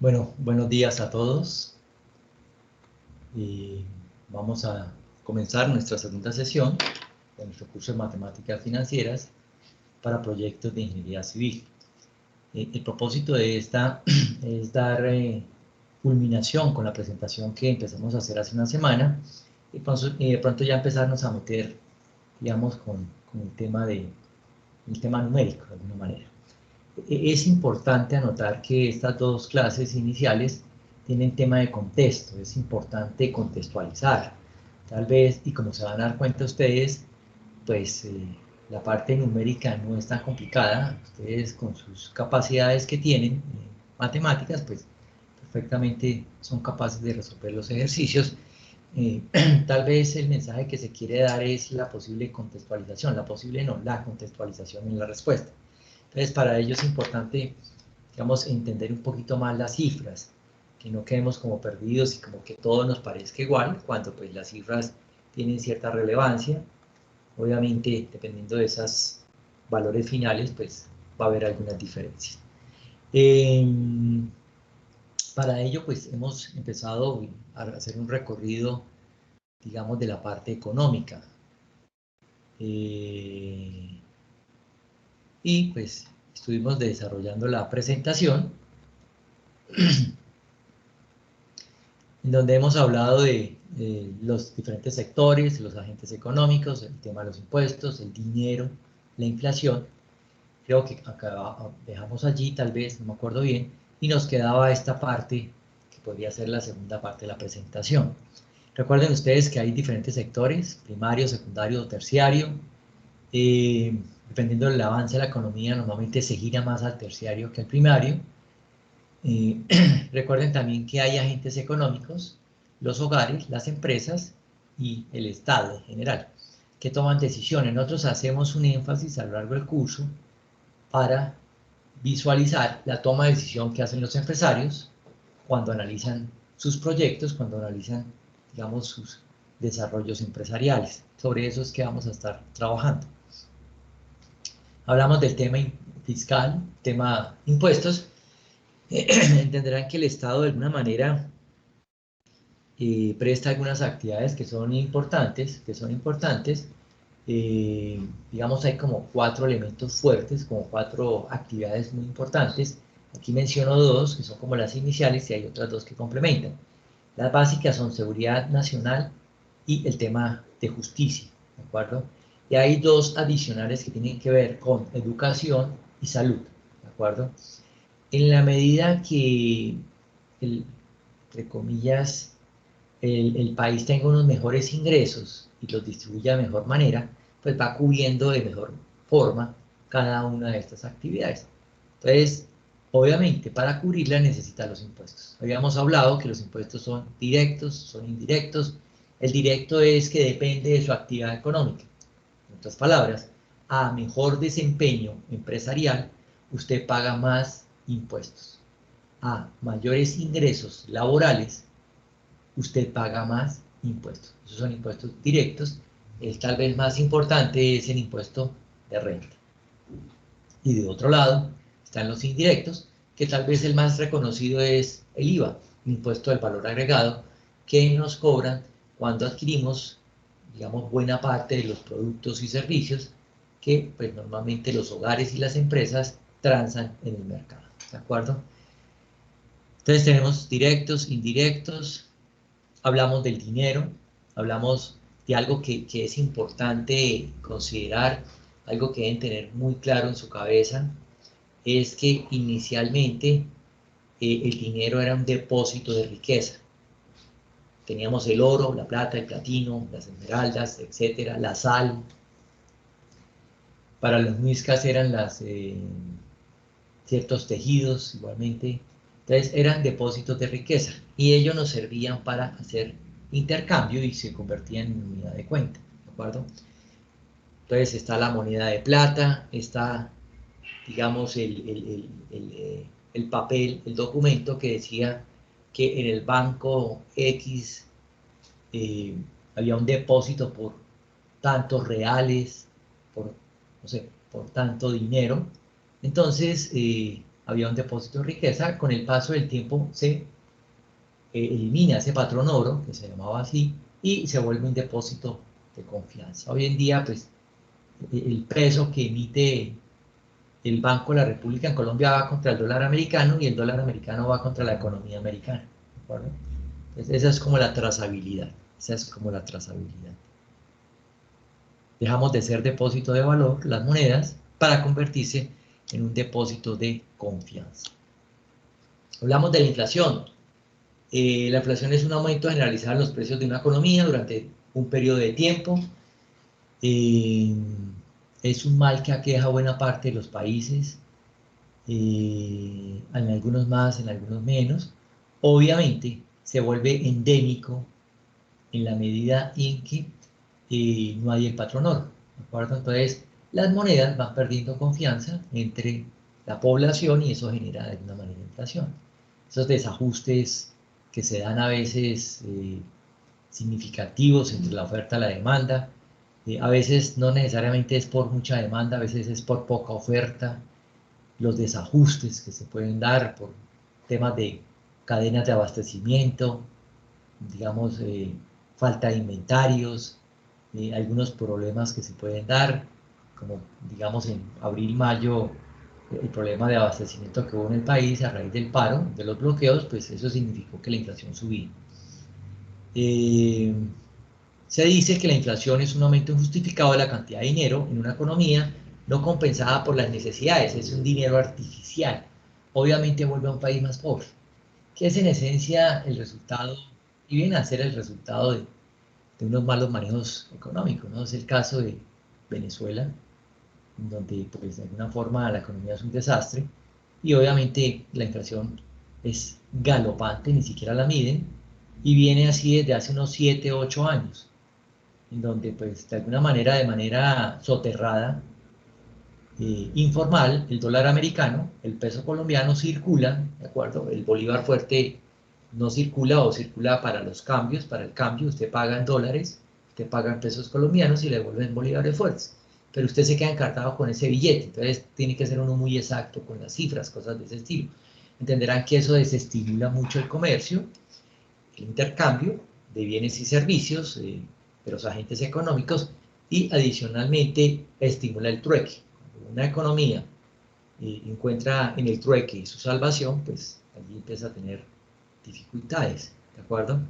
Bueno, buenos días a todos. Y vamos a comenzar nuestra segunda sesión de nuestro curso de Matemáticas Financieras para proyectos de Ingeniería Civil. El propósito de esta es dar culminación con la presentación que empezamos a hacer hace una semana y de pronto ya empezarnos a meter, digamos, con el tema numérico, de alguna manera. Es importante anotar que estas dos clases iniciales tienen tema de contexto, es importante contextualizar. Tal vez, y como se van a dar cuenta ustedes, pues la parte numérica no es tan complicada. Ustedes con sus capacidades que tienen, matemáticas, pues perfectamente son capaces de resolver los ejercicios. Eh, Tal vez el mensaje que se quiere dar es la posible contextualización, la posible no, la contextualización en la respuesta. Entonces, para ello es importante, digamos, entender un poquito más las cifras, que no quedemos como perdidos y como que todo nos parezca igual, cuando pues las cifras tienen cierta relevancia. Obviamente, dependiendo de esos valores finales, pues va a haber algunas diferencias. Eh, para ello, pues hemos empezado a hacer un recorrido, digamos, de la parte económica. Y pues estuvimos desarrollando la presentación en donde hemos hablado de los diferentes sectores, los agentes económicos, el tema de los impuestos, el dinero, la inflación. Creo que acá dejamos allí, tal vez, no me acuerdo bien, y nos quedaba esta parte, que podría ser la segunda parte de la presentación. Recuerden ustedes que hay diferentes sectores, primario, secundario, terciario. Dependiendo del avance de la economía, normalmente se gira más al terciario que al primario. Recuerden también que hay agentes económicos, los hogares, las empresas y el Estado en general, que toman decisiones. Nosotros hacemos un énfasis a lo largo del curso para visualizar la toma de decisión que hacen los empresarios cuando analizan sus proyectos, cuando analizan, digamos, sus desarrollos empresariales. Sobre eso es que vamos a estar trabajando. Hablamos del tema fiscal, tema impuestos. Entenderán que el Estado de alguna manera presta algunas actividades que son importantes. Digamos, hay como 4 elementos fuertes, como 4 actividades muy importantes. Aquí menciono 2, que son como las iniciales, y hay otras 2 que complementan. Las básicas son seguridad nacional y el tema de justicia, ¿de acuerdo? Y hay 2 adicionales que tienen que ver con educación y salud, ¿de acuerdo? En la medida que, entre comillas, el país tenga unos mejores ingresos y los distribuya de mejor manera, pues va cubriendo de mejor forma cada una de estas actividades. Entonces, obviamente, para cubrirla necesita los impuestos. Habíamos hablado que los impuestos son directos, son indirectos. El directo es que depende de su actividad económica. En otras palabras, a mejor desempeño empresarial, usted paga más impuestos. A mayores ingresos laborales, usted paga más impuestos. Esos son impuestos directos. El tal vez más importante es el impuesto de renta. Y de otro lado están los indirectos, que tal vez el más reconocido es el IVA, el impuesto del valor agregado, que nos cobran cuando adquirimos, digamos, buena parte de los productos y servicios que pues, normalmente los hogares y las empresas transan en el mercado. ¿De acuerdo? Entonces tenemos directos, indirectos, hablamos del dinero, hablamos de algo que es importante considerar, algo que deben tener muy claro en su cabeza, es que inicialmente el dinero era un depósito de riqueza. Teníamos el oro, la plata, el platino, las esmeraldas, etcétera, la sal. Para los muiscas eran ciertos tejidos igualmente. Entonces eran depósitos de riqueza y ellos nos servían para hacer intercambio y se convertían en unidad de cuenta, ¿de acuerdo? Entonces está la moneda de plata, está, digamos, el papel, el documento que decía que en el banco X eh, había un depósito por tantos reales, por, no sé, por tanto dinero. Entonces, había un depósito de riqueza. Con el paso del tiempo se elimina ese patrón oro, que se llamaba así, y se vuelve un depósito de confianza. Hoy en día, pues, el peso que emite el Banco de la República en Colombia va contra el dólar americano y el dólar americano va contra la economía americana. ¿De acuerdo? Entonces, esa es como la trazabilidad. Esa es como la trazabilidad. Dejamos de ser depósito de valor, las monedas, para convertirse en un depósito de confianza. Hablamos de la inflación. La inflación es un aumento generalizado en los precios de una economía durante un periodo de tiempo. Es un mal que aqueja buena parte de los países, en algunos más, en algunos menos. Obviamente se vuelve endémico en la medida en que no hay el patrón oro, ¿de acuerdo? Entonces las monedas van perdiendo confianza entre la población y eso genera de alguna manera inflación. Esos desajustes que se dan a veces significativos entre la oferta y la demanda, a veces no necesariamente es por mucha demanda, a veces es por poca oferta, los desajustes que se pueden dar por temas de cadenas de abastecimiento, digamos, falta de inventarios, algunos problemas que se pueden dar, como digamos en abril, mayo, el problema de abastecimiento que hubo en el país a raíz del paro, de los bloqueos, pues eso significó que la inflación subía. Se dice que la inflación es un aumento injustificado de la cantidad de dinero en una economía no compensada por las necesidades, es un dinero artificial. Obviamente vuelve a un país más pobre, que es en esencia el resultado, y viene a ser el resultado de unos malos manejos económicos, ¿no? Es el caso de Venezuela, donde pues de alguna forma la economía es un desastre, y obviamente la inflación es galopante, ni siquiera la miden, y viene así desde hace unos 7, 8 años en donde pues de alguna manera, de manera soterrada, informal, el dólar americano, el peso colombiano circula, ¿de acuerdo? El bolívar fuerte no circula o circula para los cambios, para el cambio, usted paga en dólares, usted paga en pesos colombianos y le devuelven bolívares fuertes, pero usted se queda encartado con ese billete, entonces tiene que ser uno muy exacto con las cifras, cosas de ese estilo. Entenderán que eso desestimula mucho el comercio, el intercambio de bienes y servicios de los agentes económicos y adicionalmente estimula el trueque. Cuando una economía encuentra en el trueque su salvación, pues allí empieza a tener dificultades, ¿de acuerdo?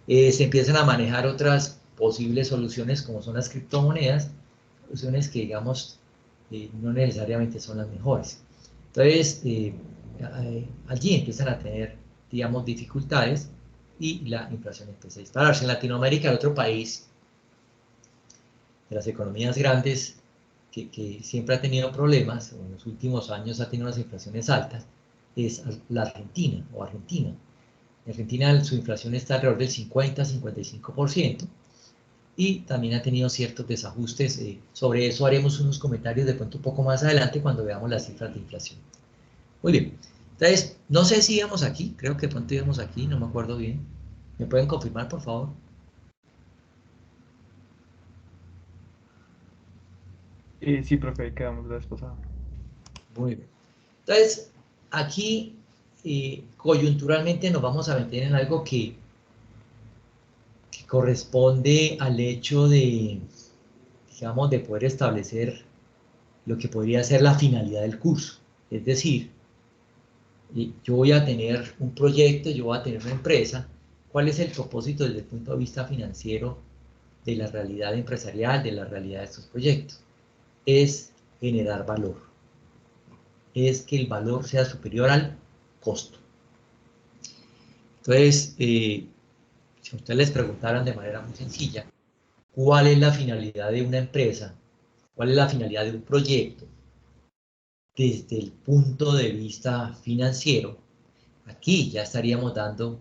Se empiezan a manejar otras posibles soluciones como son las criptomonedas, soluciones que digamos no necesariamente son las mejores. Entonces, allí empiezan a tener, digamos, dificultades y la inflación empieza a dispararse. En Latinoamérica, el otro país de las economías grandes que siempre ha tenido problemas, o en los últimos años ha tenido unas inflaciones altas, es la Argentina o Argentina. En Argentina su inflación está alrededor del 50-55% y también ha tenido ciertos desajustes. Sobre eso haremos unos comentarios de pronto un poco más adelante cuando veamos las cifras de inflación. Muy bien. Entonces, no sé si íbamos aquí, creo que de pronto íbamos aquí, no me acuerdo bien. ¿Me pueden confirmar, por favor? Sí, profe, quedamos la vez pasada. Muy bien. Entonces, aquí coyunturalmente nos vamos a meter en algo que corresponde al hecho de, digamos, de poder establecer lo que podría ser la finalidad del curso. Es decir, yo voy a tener un proyecto, yo voy a tener una empresa, ¿cuál es el propósito desde el punto de vista financiero de la realidad empresarial, de la realidad de estos proyectos? Es generar valor, es que el valor sea superior al costo. Entonces, si ustedes les preguntaran de manera muy sencilla, ¿cuál es la finalidad de una empresa? ¿Cuál es la finalidad de un proyecto? Desde el punto de vista financiero, aquí ya estaríamos dando,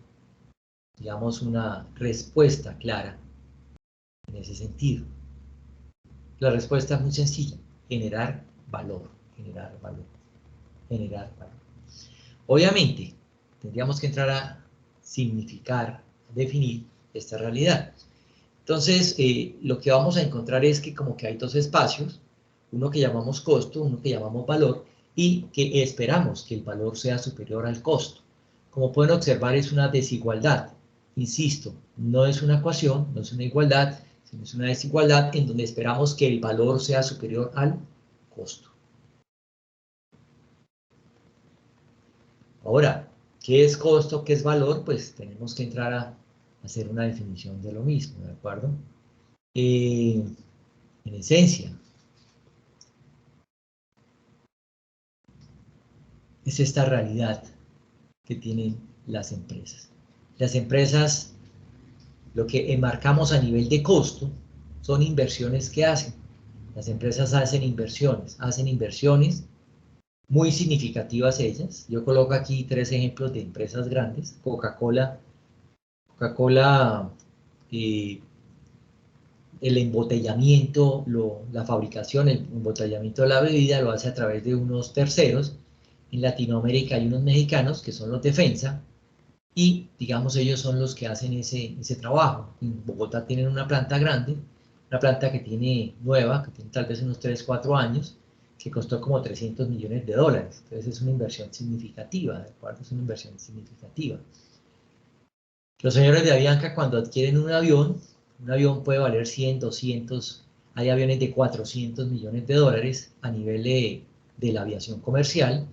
digamos, una respuesta clara en ese sentido. La respuesta es muy sencilla, generar valor, generar valor, generar valor. Obviamente, tendríamos que entrar a significar, a definir esta realidad. Entonces, lo que vamos a encontrar es que como que hay dos espacios, uno que llamamos costo, uno que llamamos valor, y que esperamos que el valor sea superior al costo. Como pueden observar, es una desigualdad. Insisto, no es una ecuación, no es una igualdad, sino es una desigualdad en donde esperamos que el valor sea superior al costo. Ahora, ¿qué es costo? ¿Qué es valor? Pues tenemos que entrar a hacer una definición de lo mismo, ¿de acuerdo? En esencia, es esta realidad que tienen las empresas. Las empresas, lo que enmarcamos a nivel de costo, son inversiones que hacen. Las empresas hacen inversiones muy significativas ellas. Yo coloco aquí 3 ejemplos de empresas grandes. Coca-Cola, eh, el embotellamiento, la fabricación, el embotellamiento de la bebida lo hace a través de unos terceros. En Latinoamérica hay unos mexicanos que son los Defensa, y digamos ellos son los que hacen ese trabajo. En Bogotá tienen una planta grande, una planta que tiene nueva, que tiene tal vez unos 3, 4 años, que costó como 300 millones de dólares. Entonces es una inversión significativa, ¿de acuerdo? Es una inversión significativa. Los señores de Avianca, cuando adquieren un avión puede valer 100, 200, hay aviones de 400 millones de dólares a nivel de la aviación comercial.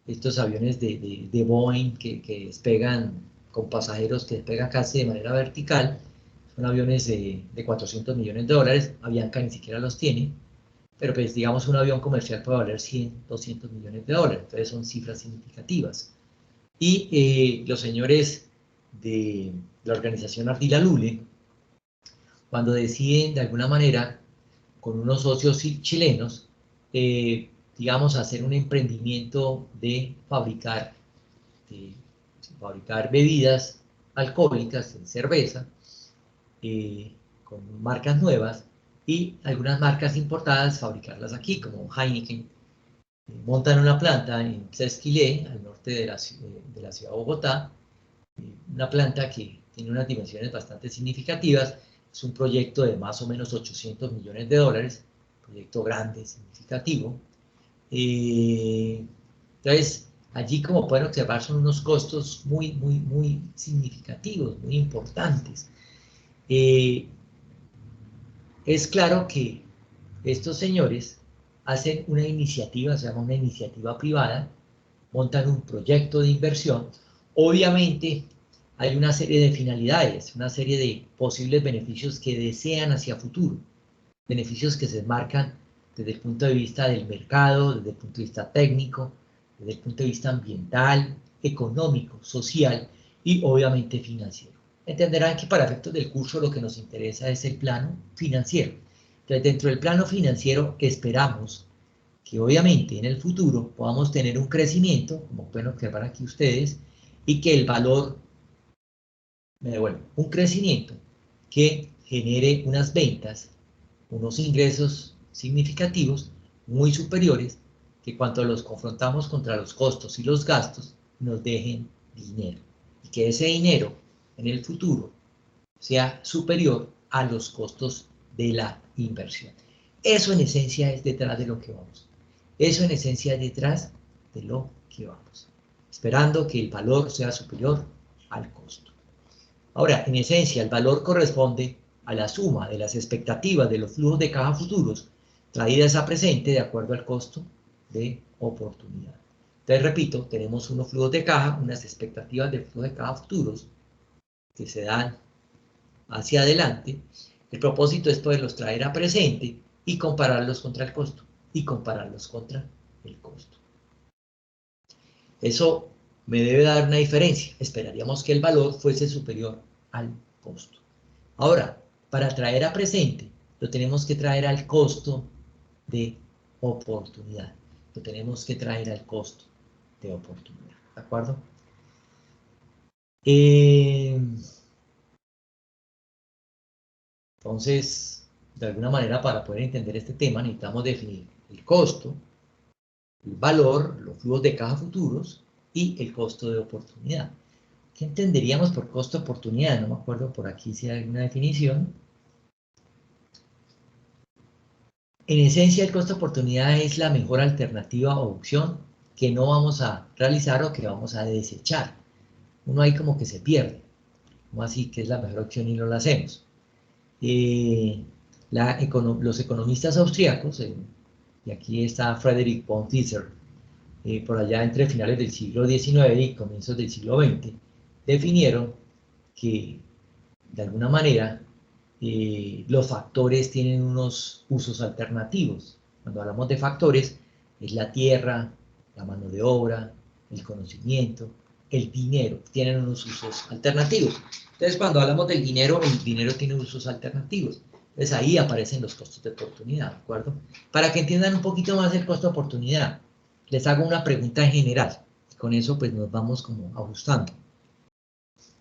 Estos aviones de Boeing que despegan con pasajeros que despegan casi de manera vertical, son aviones de 400 millones de dólares, Avianca ni siquiera los tiene, pero pues digamos un avión comercial puede valer 100, 200 millones de dólares, entonces son cifras significativas. Y los señores de la organización Ardila Lule, cuando deciden de alguna manera, con unos socios chilenos, digamos, hacer un emprendimiento de fabricar bebidas alcohólicas, cerveza, eh, con marcas nuevas, y algunas marcas importadas fabricarlas aquí, como Heineken. Montan una planta en Sesquilé, al norte de la ciudad de Bogotá, una planta que tiene unas dimensiones bastante significativas. Es un proyecto de más o menos 800 millones de dólares, proyecto grande, significativo. Entonces, allí, como pueden observar, son unos costos muy, muy, muy significativos, muy importantes. Es claro que estos señores hacen una iniciativa, se llama una iniciativa privada, montan un proyecto de inversión. Obviamente hay una serie de finalidades, una serie de posibles beneficios que desean hacia futuro, beneficios que se enmarcan desde el punto de vista del mercado, desde el punto de vista técnico, desde el punto de vista ambiental, económico, social y obviamente financiero. Entenderán que para efectos del curso lo que nos interesa es el plano financiero. Entonces, dentro del plano financiero esperamos que obviamente en el futuro podamos tener un crecimiento, como pueden observar aquí ustedes, y que el valor, bueno, un crecimiento que genere unas ventas, unos ingresos significativos muy superiores, que cuando los confrontamos contra los costos y los gastos, nos dejen dinero. Y que ese dinero en el futuro sea superior a los costos de la inversión. Eso en esencia es detrás de lo que vamos. Eso en esencia es detrás de lo que vamos. Esperando que el valor sea superior al costo. Ahora, en esencia, el valor corresponde a la suma de las expectativas de los flujos de caja futuros traídas a presente de acuerdo al costo de oportunidad. Entonces, repito, tenemos unos flujos de caja, unas expectativas de flujos de caja futuros que se dan hacia adelante. El propósito es poderlos traer a presente y compararlos contra el costo. Y compararlos contra el costo. Eso me debe dar una diferencia. Esperaríamos que el valor fuese superior al costo. Ahora, para traer a presente, lo tenemos que traer al costo de oportunidad. Lo tenemos que traer al costo de oportunidad. ¿De acuerdo? Entonces, de alguna manera, para poder entender este tema, necesitamos definir el costo, el valor, los flujos de caja futuros y el costo de oportunidad. ¿Qué entenderíamos por costo de oportunidad? No me acuerdo por aquí si hay alguna definición. En esencia, el costo de oportunidad es la mejor alternativa o opción que no vamos a realizar o que vamos a desechar. Uno ahí como que se pierde, como así que es la mejor opción y no la hacemos. Los economistas austríacos, y aquí está Friedrich von Thisser, por allá entre finales del siglo XIX y comienzos del siglo XX, definieron que, de alguna manera, los factores tienen unos usos alternativos. Cuando hablamos de factores, es la tierra, la mano de obra, el conocimiento, el dinero, tienen unos usos alternativos. Entonces, cuando hablamos del dinero, el dinero tiene usos alternativos. Entonces, ahí aparecen los costos de oportunidad, ¿de acuerdo? Para que entiendan un poquito más el costo de oportunidad, les hago una pregunta en general. Con eso, pues, nos vamos como ajustando.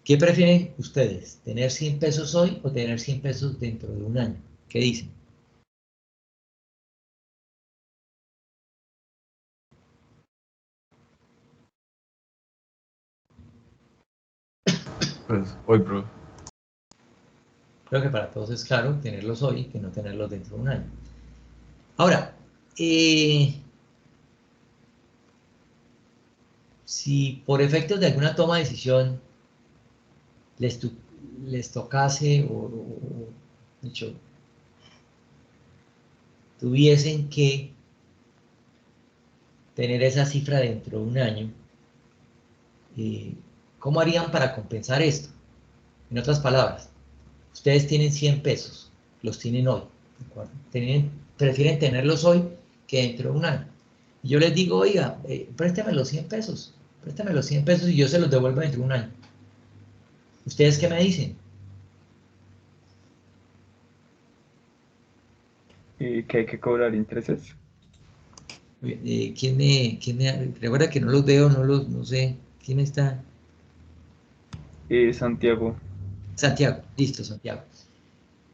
¿Qué prefieren ustedes? ¿Tener 100 pesos hoy o tener 100 pesos dentro de un año? ¿Qué dicen? Pues hoy, profe. Creo que para todos es claro tenerlos hoy que no tenerlos dentro de un año. Ahora, si por efectos de alguna toma de decisión les tocase de hecho, tuviesen que tener esa cifra dentro de un año, ¿cómo harían para compensar esto? En otras palabras, ustedes tienen 100 pesos, los tienen hoy, ¿de acuerdo? Prefieren tenerlos hoy que dentro de un año. Y yo les digo, oiga, préstame los 100 pesos, préstame los 100 pesos y yo se los devuelvo dentro de un año. ¿Ustedes qué me dicen? Que hay que cobrar intereses. Recuerda que no los veo, no sé, ¿quién está? Santiago. Santiago, listo, Santiago.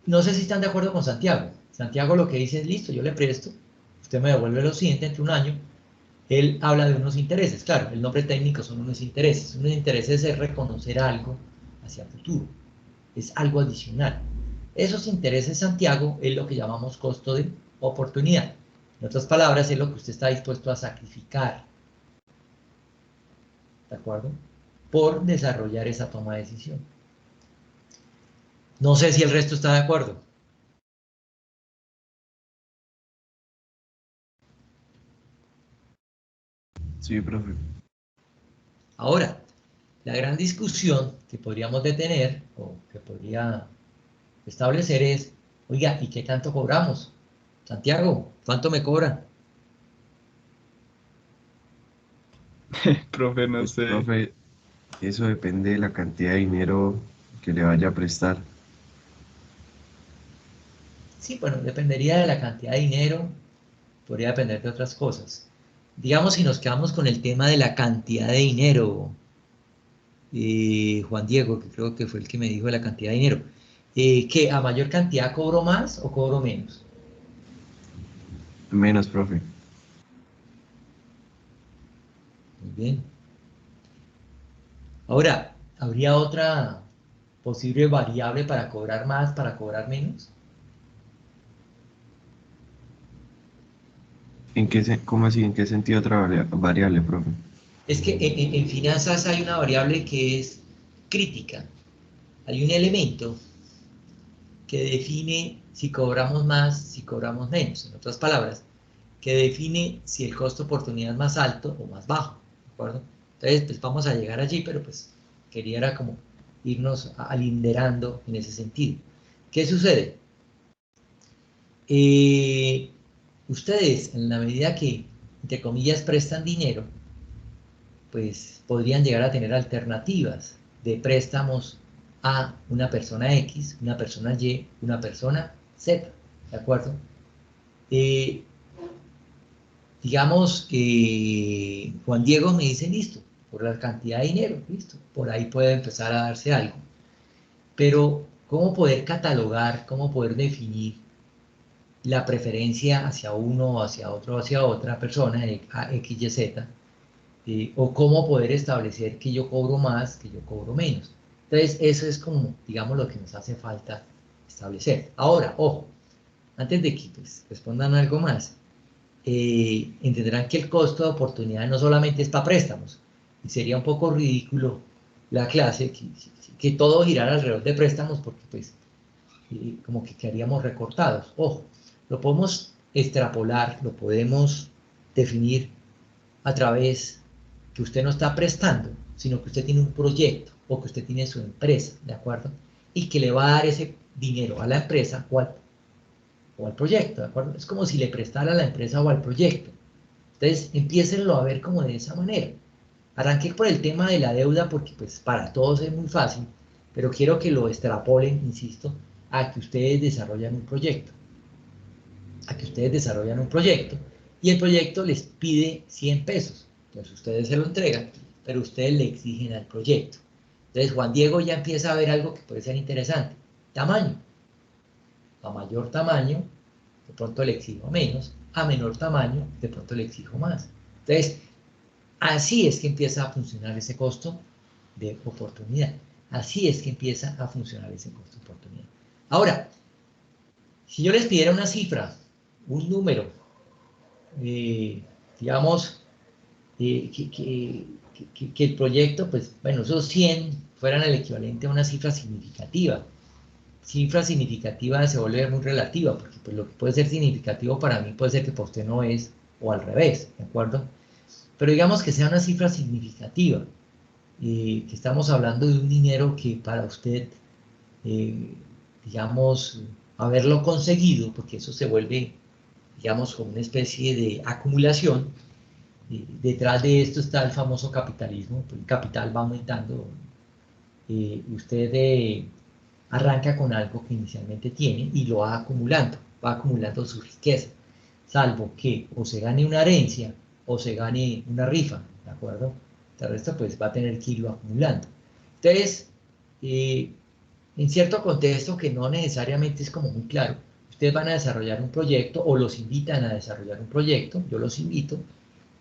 No sé si están de acuerdo con Santiago. Santiago lo que dice es, listo, yo le presto, usted me devuelve los 100 dentro de un año. Él habla de unos intereses, claro, el nombre técnico son unos intereses. Unos intereses es reconocer algo hacia futuro, es algo adicional. Esos intereses, Santiago, es lo que llamamos costo de oportunidad. En otras palabras, es lo que usted está dispuesto a sacrificar, ¿de acuerdo? Por desarrollar esa toma de decisión. No sé si el resto está de acuerdo. Sí, profe. Ahora, la gran discusión que podríamos detener o que podría establecer es, oiga, ¿y qué tanto cobramos? Santiago, ¿cuánto me cobran? Profe, no Pues, sé. profe, eso depende de la cantidad de dinero que le vaya a prestar. Sí, bueno, dependería de la cantidad de dinero, podría depender de otras cosas. Digamos, si nos quedamos con el tema de la cantidad de dinero, Juan Diego, que creo que fue el que me dijo de la cantidad de dinero, ¿que a mayor cantidad cobro más o cobro menos? Menos, profe. Muy bien. Ahora, ¿habría otra posible variable para cobrar más, para cobrar menos? ¿Cómo así? ¿En qué sentido otra variable, profe? Es que en finanzas hay una variable que es crítica. Hay un elemento que define si cobramos más, si cobramos menos. En otras palabras, que define si el costo de oportunidad es más alto o más bajo. ¿De acuerdo? Entonces, pues vamos a llegar allí, pero pues quería era como irnos alinderando en ese sentido. ¿Qué sucede? Eh, Ustedes, en la medida que, entre comillas, prestan dinero, pues podrían llegar a tener alternativas de préstamos a una persona X, una persona Y, una persona Z, ¿de acuerdo? Eh, digamos que Juan Diego me dice, listo, por la cantidad de dinero, listo, por ahí puede empezar a darse algo. Pero, ¿cómo poder catalogar, cómo poder definir la preferencia hacia uno, hacia otro, hacia otra persona, a X, Y, Z? O cómo poder establecer que yo cobro más, que yo cobro menos. Entonces, eso es como, digamos, lo que nos hace falta establecer. Ahora, ojo, antes de que pues, respondan algo más, entenderán que el costo de oportunidad no solamente es para préstamos, y sería un poco ridículo la clase que todo girara alrededor de préstamos, porque pues como que quedaríamos recortados. Ojo, lo podemos extrapolar, lo podemos definir a través que usted no está prestando, sino que usted tiene un proyecto o que usted tiene su empresa, ¿de acuerdo? Y que le va a dar ese dinero a la empresa o al proyecto, ¿de acuerdo? Es como si le prestara a la empresa o al proyecto. Entonces, empiecenlo a ver como de esa manera. Arranqué por el tema de la deuda porque pues para todos es muy fácil, pero quiero que lo extrapolen, insisto, a que ustedes desarrollan un proyecto. A que ustedes desarrollan un proyecto y el proyecto les pide 100 pesos. Entonces ustedes se lo entregan, pero ustedes le exigen al proyecto. Entonces Juan Diego ya empieza a ver algo que puede ser interesante. Tamaño. A mayor tamaño, de pronto le exijo menos. A menor tamaño, de pronto le exijo más. Entonces, así es que empieza a funcionar ese costo de oportunidad. Así es que empieza a funcionar ese costo de oportunidad. Ahora, si yo les pidiera una cifra, un número, digamos, que el proyecto, pues, bueno, esos 100 fueran el equivalente a una cifra significativa. Cifra significativa se vuelve muy relativa, porque pues, lo que puede ser significativo para mí puede ser que para usted no es, o al revés, ¿de acuerdo? Pero digamos que sea una cifra significativa, que estamos hablando de un dinero que para usted, eh, digamos, haberlo conseguido, porque eso se vuelve, digamos, como una especie de acumulación. Detrás de esto está el famoso capitalismo, el capital va aumentando. Usted arranca con algo que inicialmente tiene y lo va acumulando su riqueza, salvo que o se gane una herencia o se gane una rifa, ¿de acuerdo? El resto pues va a tener que irlo acumulando. Entonces, en cierto contexto que no necesariamente es como muy claro, ustedes van a desarrollar un proyecto o los invitan a desarrollar un proyecto, yo los invito,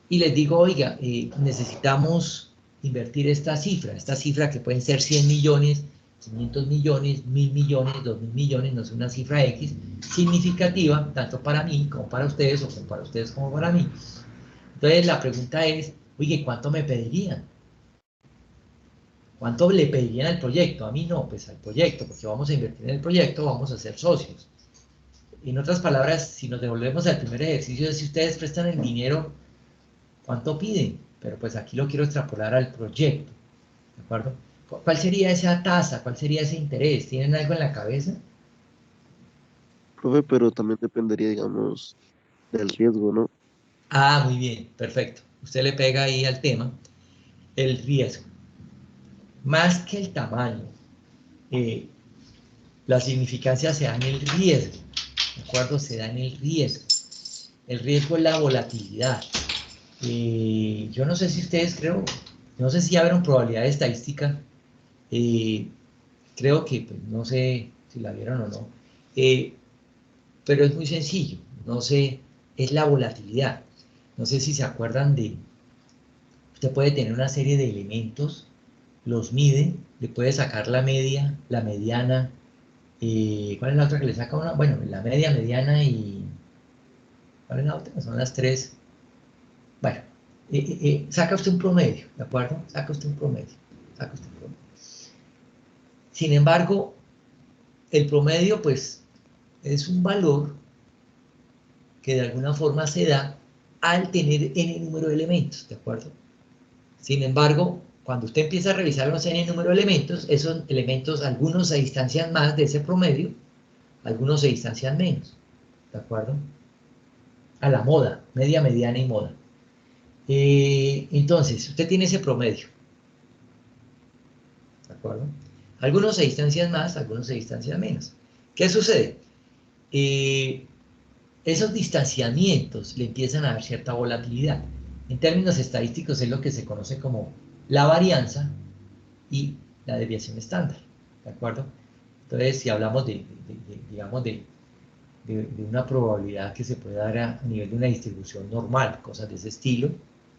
y les digo, oiga, necesitamos invertir esta cifra que pueden ser 100 millones, 500 millones, 1000 millones, 2000 millones, no sé, una cifra X, significativa, tanto para mí como para ustedes, o para ustedes como para mí. Entonces la pregunta es, oye, ¿cuánto me pedirían? ¿Cuánto le pedirían al proyecto? A mí no, pues al proyecto, porque vamos a invertir en el proyecto, vamos a ser socios. En otras palabras, si nos devolvemos al primer ejercicio, si ustedes prestan el dinero, ¿cuánto piden? Pero pues aquí lo quiero extrapolar al proyecto, ¿de acuerdo? ¿Cuál sería esa tasa? ¿Cuál sería ese interés? ¿Tienen algo en la cabeza? Profe, pero también dependería, digamos, del riesgo, ¿no? Ah, muy bien, perfecto. Usted le pega ahí al tema, el riesgo. Más que el tamaño, eh, la significancia se da en el riesgo, ¿de acuerdo? Se da en el riesgo. El riesgo es la volatilidad. Yo no sé si ustedes no sé si habrá probabilidad estadística, eh, creo que, pues, no sé si la vieron o no, pero es muy sencillo, no sé, es la volatilidad. No sé si se acuerdan usted puede tener una serie de elementos, los mide, le puede sacar la media, la mediana, ¿cuál es la otra que le saca una? Bueno, la media, mediana y, ¿cuál es la otra? Son las tres. Bueno, saca usted un promedio, ¿de acuerdo? Saca usted un promedio, saca usted un promedio. Sin embargo, el promedio, pues, es un valor que de alguna forma se da al tener n número de elementos, ¿de acuerdo? Sin embargo, cuando usted empieza a revisar los n número de elementos, esos elementos, algunos se distancian más de ese promedio, algunos se distancian menos, ¿de acuerdo? A la moda, media, mediana y moda. Entonces, usted tiene ese promedio, ¿de acuerdo? Algunos se distancian más, algunos se distancian menos. ¿Qué sucede? Esos distanciamientos le empiezan a dar cierta volatilidad. En términos estadísticos es lo que se conoce como la varianza y la desviación estándar, ¿de acuerdo? Entonces, si hablamos digamos, de una probabilidad que se puede dar a nivel de una distribución normal, cosas de ese estilo,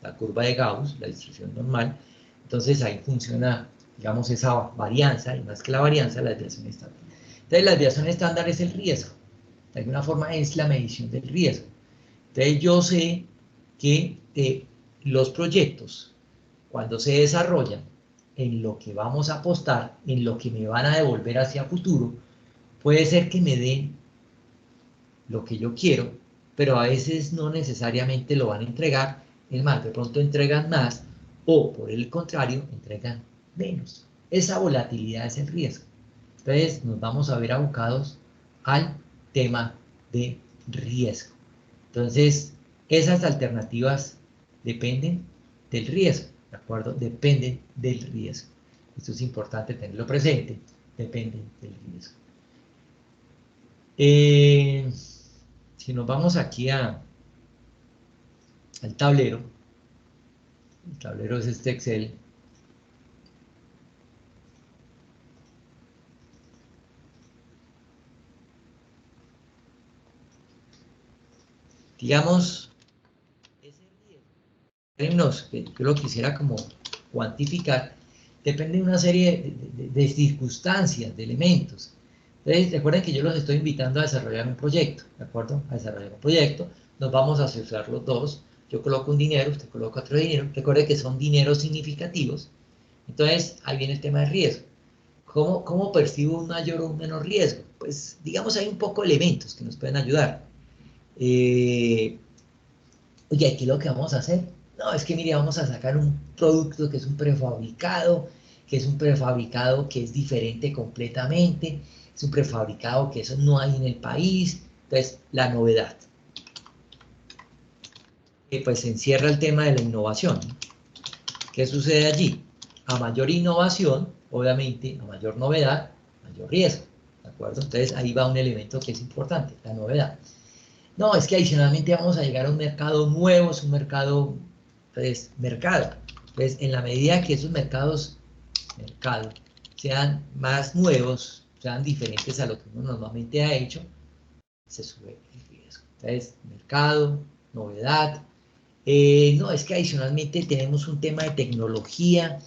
la curva de Gauss, la distribución normal, entonces ahí funciona, digamos, esa varianza, y más que la varianza, la desviación estándar. Entonces, la desviación estándar es el riesgo. De alguna forma es la medición del riesgo. Entonces yo sé que los proyectos, cuando se desarrollan, en lo que vamos a apostar, en lo que me van a devolver hacia futuro, puede ser que me den lo que yo quiero, pero a veces no necesariamente lo van a entregar, es más, de pronto entregan más, o por el contrario, entregan menos. Esa volatilidad es el riesgo. Entonces nos vamos a ver abocados al tema de riesgo. Entonces, esas alternativas dependen del riesgo, ¿de acuerdo? Dependen del riesgo. Esto es importante tenerlo presente, dependen del riesgo. Si nos vamos aquí al tablero, el tablero es este Excel. Digamos, ese riesgo, términos que yo lo quisiera como cuantificar, depende de una serie de circunstancias, de elementos. Entonces, recuerden que yo los estoy invitando a desarrollar un proyecto, ¿de acuerdo? A desarrollar un proyecto, nos vamos a asociar los dos, yo coloco un dinero, usted coloca otro dinero, recuerde que son dineros significativos, entonces ahí viene el tema de riesgo. ¿Cómo percibo un mayor o un menor riesgo? Pues, digamos, hay un poco de elementos que nos pueden ayudar. Oye, ¿qué es lo que vamos a hacer? No, es que mire, vamos a sacar un producto que es un prefabricado, que es diferente completamente, es un prefabricado que eso no hay en el país. Entonces, la novedad. Pues se encierra el tema de la innovación. ¿Qué sucede allí? A mayor innovación, obviamente, a mayor novedad, mayor riesgo. ¿De acuerdo? Entonces, ahí va un elemento que es importante, la novedad. No, es que adicionalmente vamos a llegar a un mercado nuevo, es un mercado, pues, mercado. Entonces, en la medida que esos mercado, sean más nuevos, sean diferentes a lo que uno normalmente ha hecho, se sube el riesgo. Entonces, mercado, novedad. No, es que adicionalmente tenemos un tema de tecnología,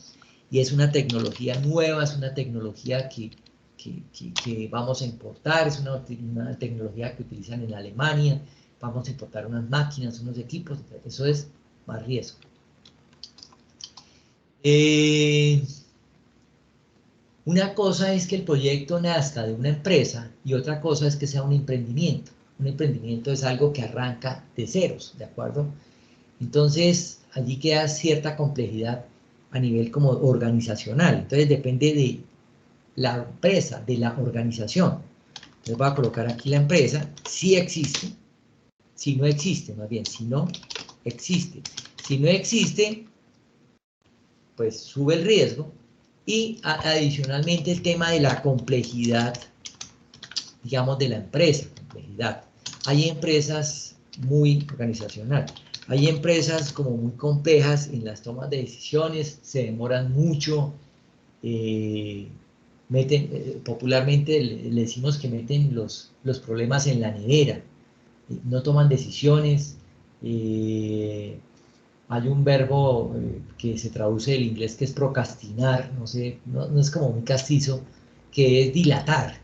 y es una tecnología nueva, es una tecnología que vamos a importar, es una tecnología que utilizan en Alemania, vamos a importar unas máquinas, unos equipos, eso es más riesgo. Una cosa es que el proyecto nazca de una empresa y otra cosa es que sea un emprendimiento. Un emprendimiento es algo que arranca de ceros, ¿de acuerdo? Entonces, allí queda cierta complejidad a nivel como organizacional. Entonces, depende de la empresa, de la organización. Entonces, voy a colocar aquí la empresa, si existe, si no existe, más bien, si no existe. Si no existe, pues sube el riesgo. Y adicionalmente el tema de la complejidad, digamos, de la empresa, complejidad. Hay empresas muy organizacionales. Hay empresas como muy complejas en las tomas de decisiones, se demoran mucho, popularmente le decimos que meten los problemas en la nevera, no toman decisiones. Hay un verbo que se traduce del inglés que es procrastinar, no sé, no es como muy castizo, que es dilatar.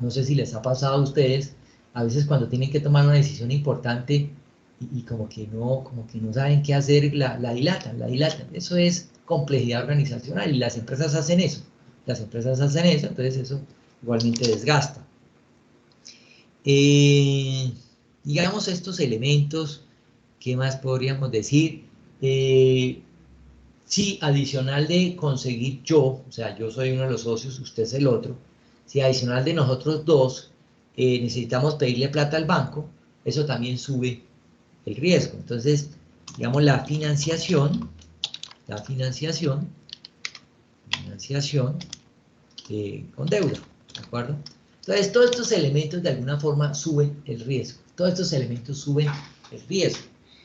No sé si les ha pasado a ustedes, a veces cuando tienen que tomar una decisión importante y como que no saben qué hacer, la dilatan. Eso es complejidad organizacional y las empresas hacen eso. Entonces eso igualmente desgasta. Digamos estos elementos, ¿qué más podríamos decir? Si adicional de conseguir yo, o sea, yo soy uno de los socios, usted es el otro, si adicional de nosotros dos necesitamos pedirle plata al banco, eso también sube el riesgo. Entonces, digamos, la financiación con deuda, ¿de acuerdo? Entonces, todos estos elementos de alguna forma suben el riesgo. Todos estos elementos suben el riesgo.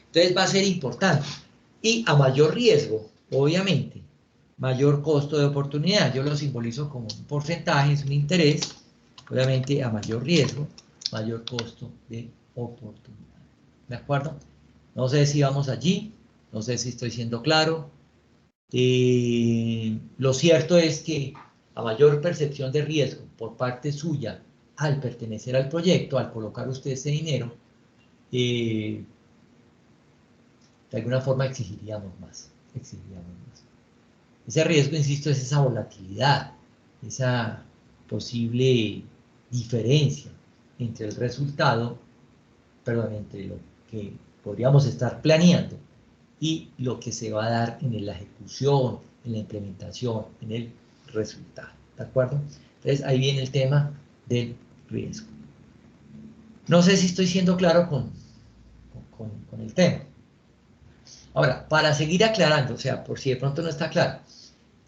Entonces, va a ser importante. Y a mayor riesgo, obviamente, mayor costo de oportunidad. Yo lo simbolizo como un porcentaje, es un interés. Obviamente, a mayor riesgo, mayor costo de oportunidad. ¿De acuerdo? No sé si vamos allí, no sé si estoy siendo claro. Lo cierto es que a mayor percepción de riesgo por parte suya al pertenecer al proyecto, al colocar usted ese dinero, de alguna forma exigiríamos más. Ese riesgo, insisto, es esa volatilidad, esa posible diferencia entre el resultado, perdón, entre lo que podríamos estar planeando y lo que se va a dar en la ejecución, en la implementación, en el resultado. ¿De acuerdo? Entonces ahí viene el tema del riesgo. No sé si estoy siendo claro con el tema. Ahora, para seguir aclarando, o sea, por si de pronto no está claro,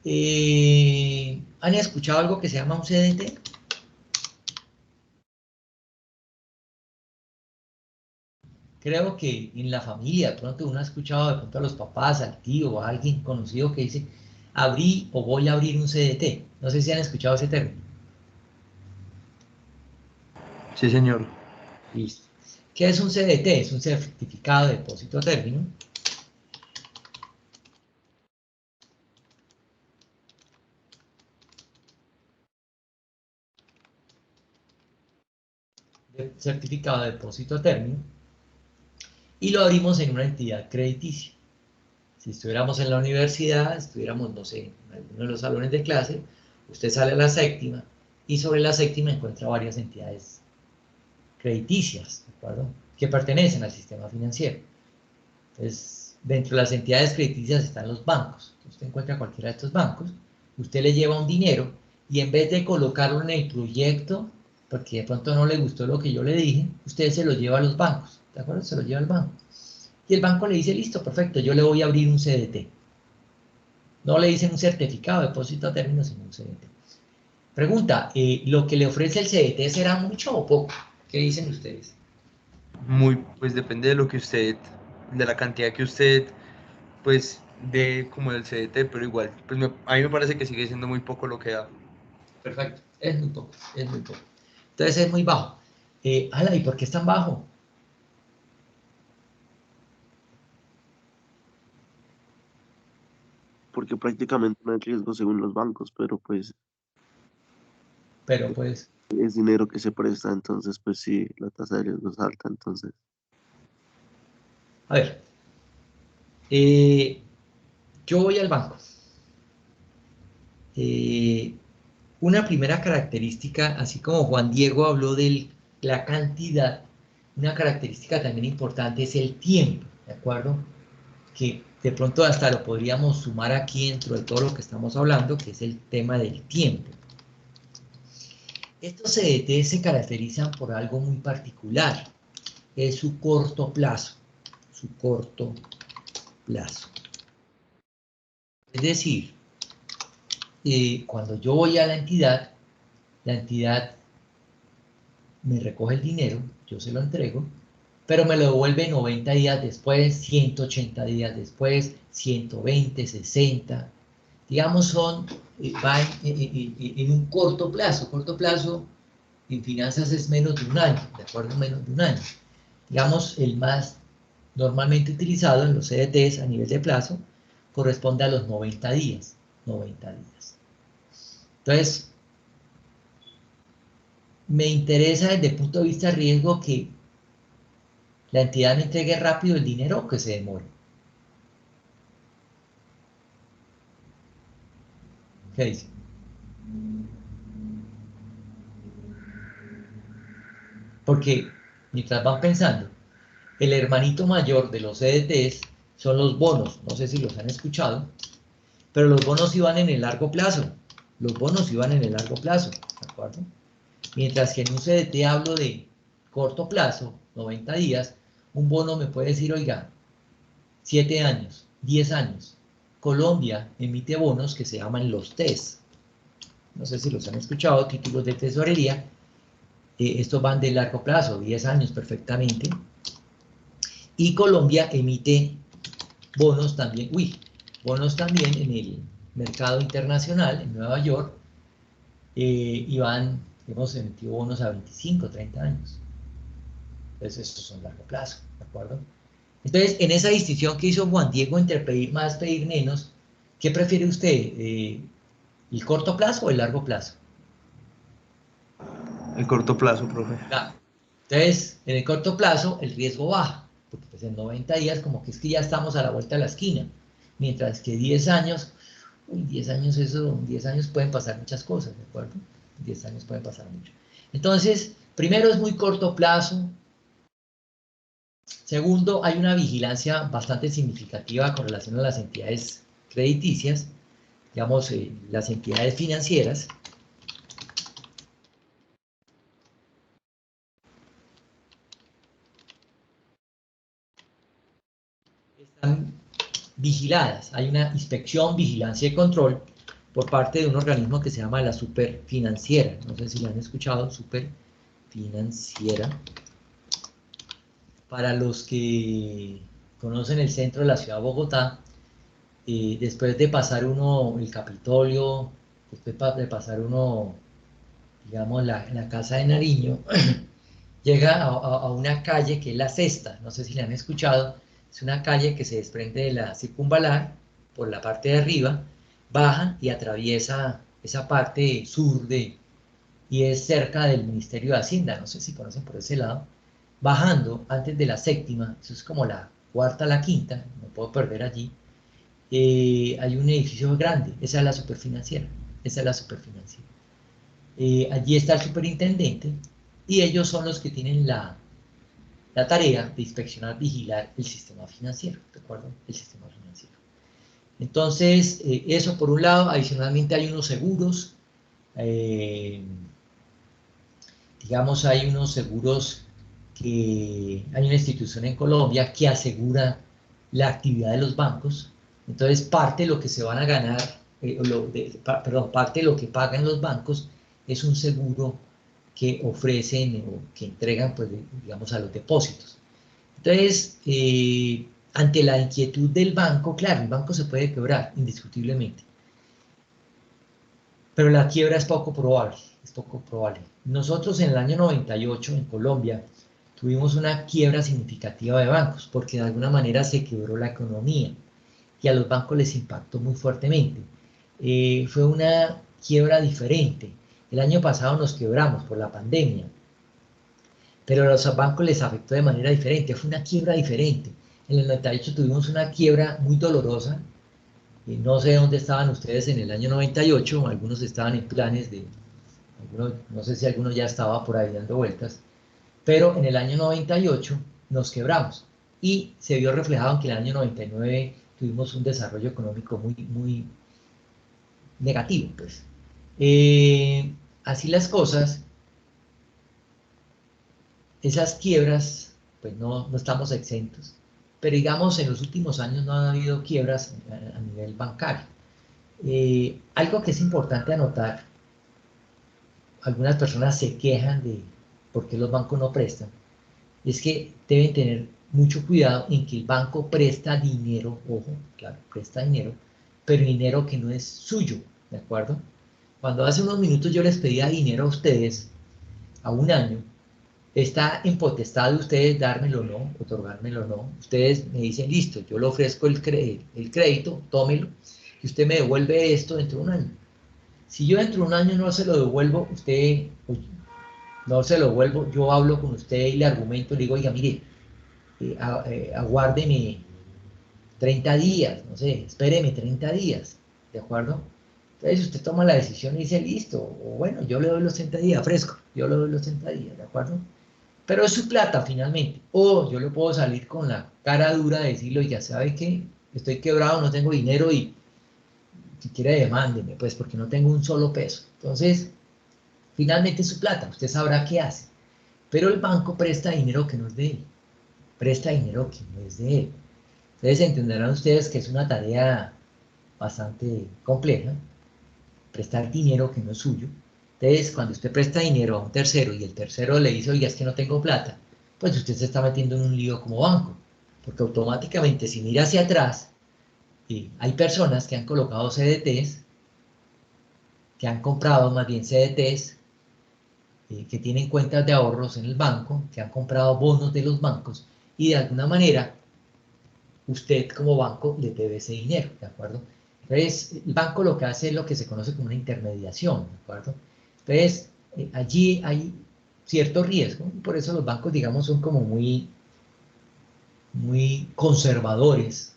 ¿han escuchado algo que se llama un CDT? Creo que en la familia, de pronto uno ha escuchado de pronto a los papás, al tío o a alguien conocido que dice, abrí o voy a abrir un CDT. No sé si han escuchado ese término. Sí, señor. Listo. ¿Qué es un CDT? Es un certificado de depósito a término. Certificado de depósito a término. Y lo abrimos en una entidad crediticia. Si estuviéramos en la universidad, estuviéramos, no sé, en alguno de los salones de clase, usted sale a la séptima y sobre la séptima encuentra varias entidades crediticias, ¿de acuerdo? Que pertenecen al sistema financiero. Entonces, dentro de las entidades crediticias están los bancos. Usted encuentra cualquiera de estos bancos, usted le lleva un dinero y en vez de colocarlo en el proyecto, porque de pronto no le gustó lo que yo le dije, usted se lo lleva a los bancos, ¿de acuerdo? Se lo lleva al banco. Y el banco le dice, listo, perfecto, yo le voy a abrir un CDT. No le dicen un certificado de depósito a término, sino un CDT. Pregunta, ¿lo que le ofrece el CDT será mucho o poco? ¿Qué dicen ustedes? Pues depende de lo que usted, de la cantidad que usted, pues, dé como del CDT, pero igual, pues a mí me parece que sigue siendo muy poco lo que da. Perfecto, es muy poco, es muy poco. Entonces es muy bajo. Ala, ¿y por qué es tan bajo? Porque prácticamente no hay riesgo según los bancos, pero pues Pero pues, es dinero que se presta, entonces pues sí, la tasa de riesgo es alta, entonces a ver, eh, yo voy al banco. Eh, una primera característica, así como Juan Diego habló de la cantidad, una característica también importante es el tiempo, ¿de acuerdo? Que de pronto hasta lo podríamos sumar aquí dentro de todo lo que estamos hablando, que es el tema del tiempo. Estos CDT se caracterizan por algo muy particular, es su corto plazo, su corto plazo. Es decir, cuando yo voy a la entidad me recoge el dinero, yo se lo entrego, pero me lo devuelve 90 días después, 180 días después, 120, 60. Digamos, va en un corto plazo en finanzas es menos de un año, de acuerdo, menos de un año. Digamos, el más normalmente utilizado en los CDTs a nivel de plazo corresponde a los 90 días. 90 días. Entonces, me interesa desde el punto de vista de riesgo que la entidad me entregue rápido el dinero o que se demore. ¿Qué dice? Porque mientras van pensando, el hermanito mayor de los CDTs son los bonos. No sé si los han escuchado, pero los bonos iban en el largo plazo. Los bonos iban en el largo plazo, ¿de acuerdo? Mientras que en un CDT hablo de corto plazo, 90 días, un bono me puede decir, oiga, 7 años, 10 años. Colombia emite bonos que se llaman los TES. No sé si los han escuchado, títulos de tesorería. Estos van de largo plazo, 10 años perfectamente. Y Colombia emite bonos también, bonos también en el mercado internacional, en Nueva York, y hemos emitido bonos a 25, 30 años. Entonces, estos son largo plazo, ¿de acuerdo? Entonces, en esa distinción que hizo Juan Diego entre pedir más, pedir menos, ¿qué prefiere usted? ¿El corto plazo o el largo plazo? El corto plazo, profe. Claro. Entonces, en el corto plazo, el riesgo baja, porque pues en 90 días como que es que ya estamos a la vuelta de la esquina, mientras que 10 años, uy, 10 años eso, 10 años pueden pasar muchas cosas, ¿de acuerdo? 10 años pueden pasar mucho. Entonces, primero es muy corto plazo. Segundo, hay una vigilancia bastante significativa con relación a las entidades crediticias, digamos, las entidades financieras. Están vigiladas, hay una inspección, vigilancia y control por parte de un organismo que se llama la Superfinanciera. No sé si la han escuchado, Superfinanciera. Para los que conocen el centro de la ciudad de Bogotá, después de pasar uno el Capitolio, después de pasar uno, digamos, la Casa de Nariño, llega a una calle que es la Sexta, no sé si la han escuchado, es una calle que se desprende de la Circunvalar por la parte de arriba, baja y atraviesa esa parte sur y es cerca del Ministerio de Hacienda, no sé si conocen por ese lado, bajando antes de la Séptima, eso es como la cuarta a la quinta, no puedo perder allí, hay un edificio grande, esa es la Superfinanciera, esa es la Superfinanciera. Allí está el superintendente y ellos son los que tienen la tarea de inspeccionar, vigilar el sistema financiero, ¿de acuerdo? El sistema financiero. Entonces, eso por un lado, adicionalmente hay unos seguros, digamos, hay unos seguros que hay una institución en Colombia que asegura la actividad de los bancos, entonces parte de lo que se van a ganar, perdón, parte de lo que pagan los bancos es un seguro que ofrecen o que entregan, pues, digamos, a los depósitos. Entonces, ante la inquietud del banco, claro, el banco se puede quebrar, indiscutiblemente, pero la quiebra es poco probable, es poco probable. Nosotros en el año 98 en Colombia tuvimos una quiebra significativa de bancos, porque de alguna manera se quebró la economía y a los bancos les impactó muy fuertemente. Fue una quiebra diferente. El año pasado nos quebramos por la pandemia, pero a los bancos les afectó de manera diferente, fue una quiebra diferente. En el 98 tuvimos una quiebra muy dolorosa, no sé dónde estaban ustedes en el año 98, algunos estaban en planes de, no sé si alguno ya estaba por ahí dando vueltas, pero en el año 98 nos quebramos y se vio reflejado en que en el año 99 tuvimos un desarrollo económico muy, muy negativo, pues. Así las cosas, esas quiebras, pues no estamos exentos, pero digamos en los últimos años no han habido quiebras a nivel bancario. Algo que es importante anotar, algunas personas se quejan de por qué los bancos no prestan, es que deben tener mucho cuidado en que el banco presta dinero, ojo, claro, presta dinero, pero dinero que no es suyo, ¿de acuerdo? Cuando hace unos minutos yo les pedía dinero a ustedes, a un año, está en potestad de ustedes dármelo o no, otorgármelo o no. Ustedes me dicen, listo, yo le ofrezco el crédito, tómelo, y usted me devuelve esto dentro de un año. Si yo dentro de un año no se lo devuelvo, usted, no se lo devuelvo, yo hablo con usted y le argumento, le digo, oiga, mire, aguárdeme 30 días, no sé, espéreme 30 días, ¿de acuerdo? Entonces usted toma la decisión y dice, listo, o bueno, yo le doy los 30 días, fresco, yo le doy los 30 días, ¿de acuerdo? Pero es su plata finalmente. O yo le puedo salir con la cara dura de decirle, ya sabe que estoy quebrado, no tengo dinero y si quiere demándeme, pues porque no tengo un solo peso. Entonces, finalmente es su plata, usted sabrá qué hace. Pero el banco presta dinero que no es de él, presta dinero que no es de él. Entonces entenderán ustedes que es una tarea bastante compleja, prestar dinero que no es suyo. Entonces, cuando usted presta dinero a un tercero y el tercero le dice, oiga, es que no tengo plata, pues usted se está metiendo en un lío como banco, porque automáticamente si mira hacia atrás, hay personas que han colocado CDTs, que han comprado más bien CDTs, que tienen cuentas de ahorros en el banco, que han comprado bonos de los bancos, y de alguna manera usted como banco le debe ese dinero, ¿de acuerdo? Entonces, el banco lo que hace es lo que se conoce como una intermediación, ¿de acuerdo? Entonces, allí hay cierto riesgo, y por eso los bancos, digamos, son como muy conservadores,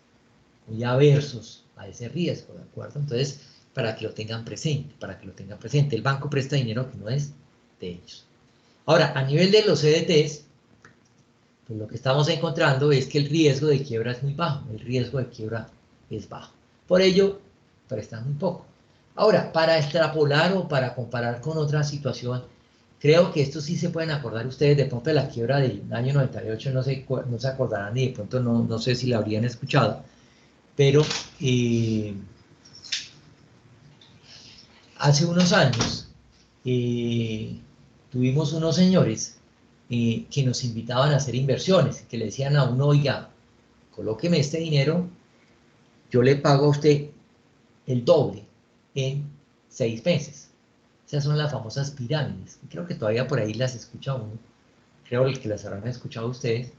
muy aversos a ese riesgo, ¿de acuerdo? Entonces, para que lo tengan presente, el banco presta dinero que no es de ellos. Ahora, a nivel de los CDTs, pues lo que estamos encontrando es que el riesgo de quiebra es muy bajo, el riesgo de quiebra es bajo. Por ello, prestan muy poco. Ahora, para extrapolar o para comparar con otra situación, creo que esto sí se pueden acordar ustedes, de pronto de la quiebra del año 98, no se acordarán y de pronto no sé si la habrían escuchado, pero hace unos años tuvimos unos señores que nos invitaban a hacer inversiones, que le decían a uno, oiga, colóqueme este dinero, yo le pago a usted el doble en 6 meses. Esas son las famosas pirámides. Creo que todavía por ahí las escucha uno. Creo que las habrán escuchado ustedes.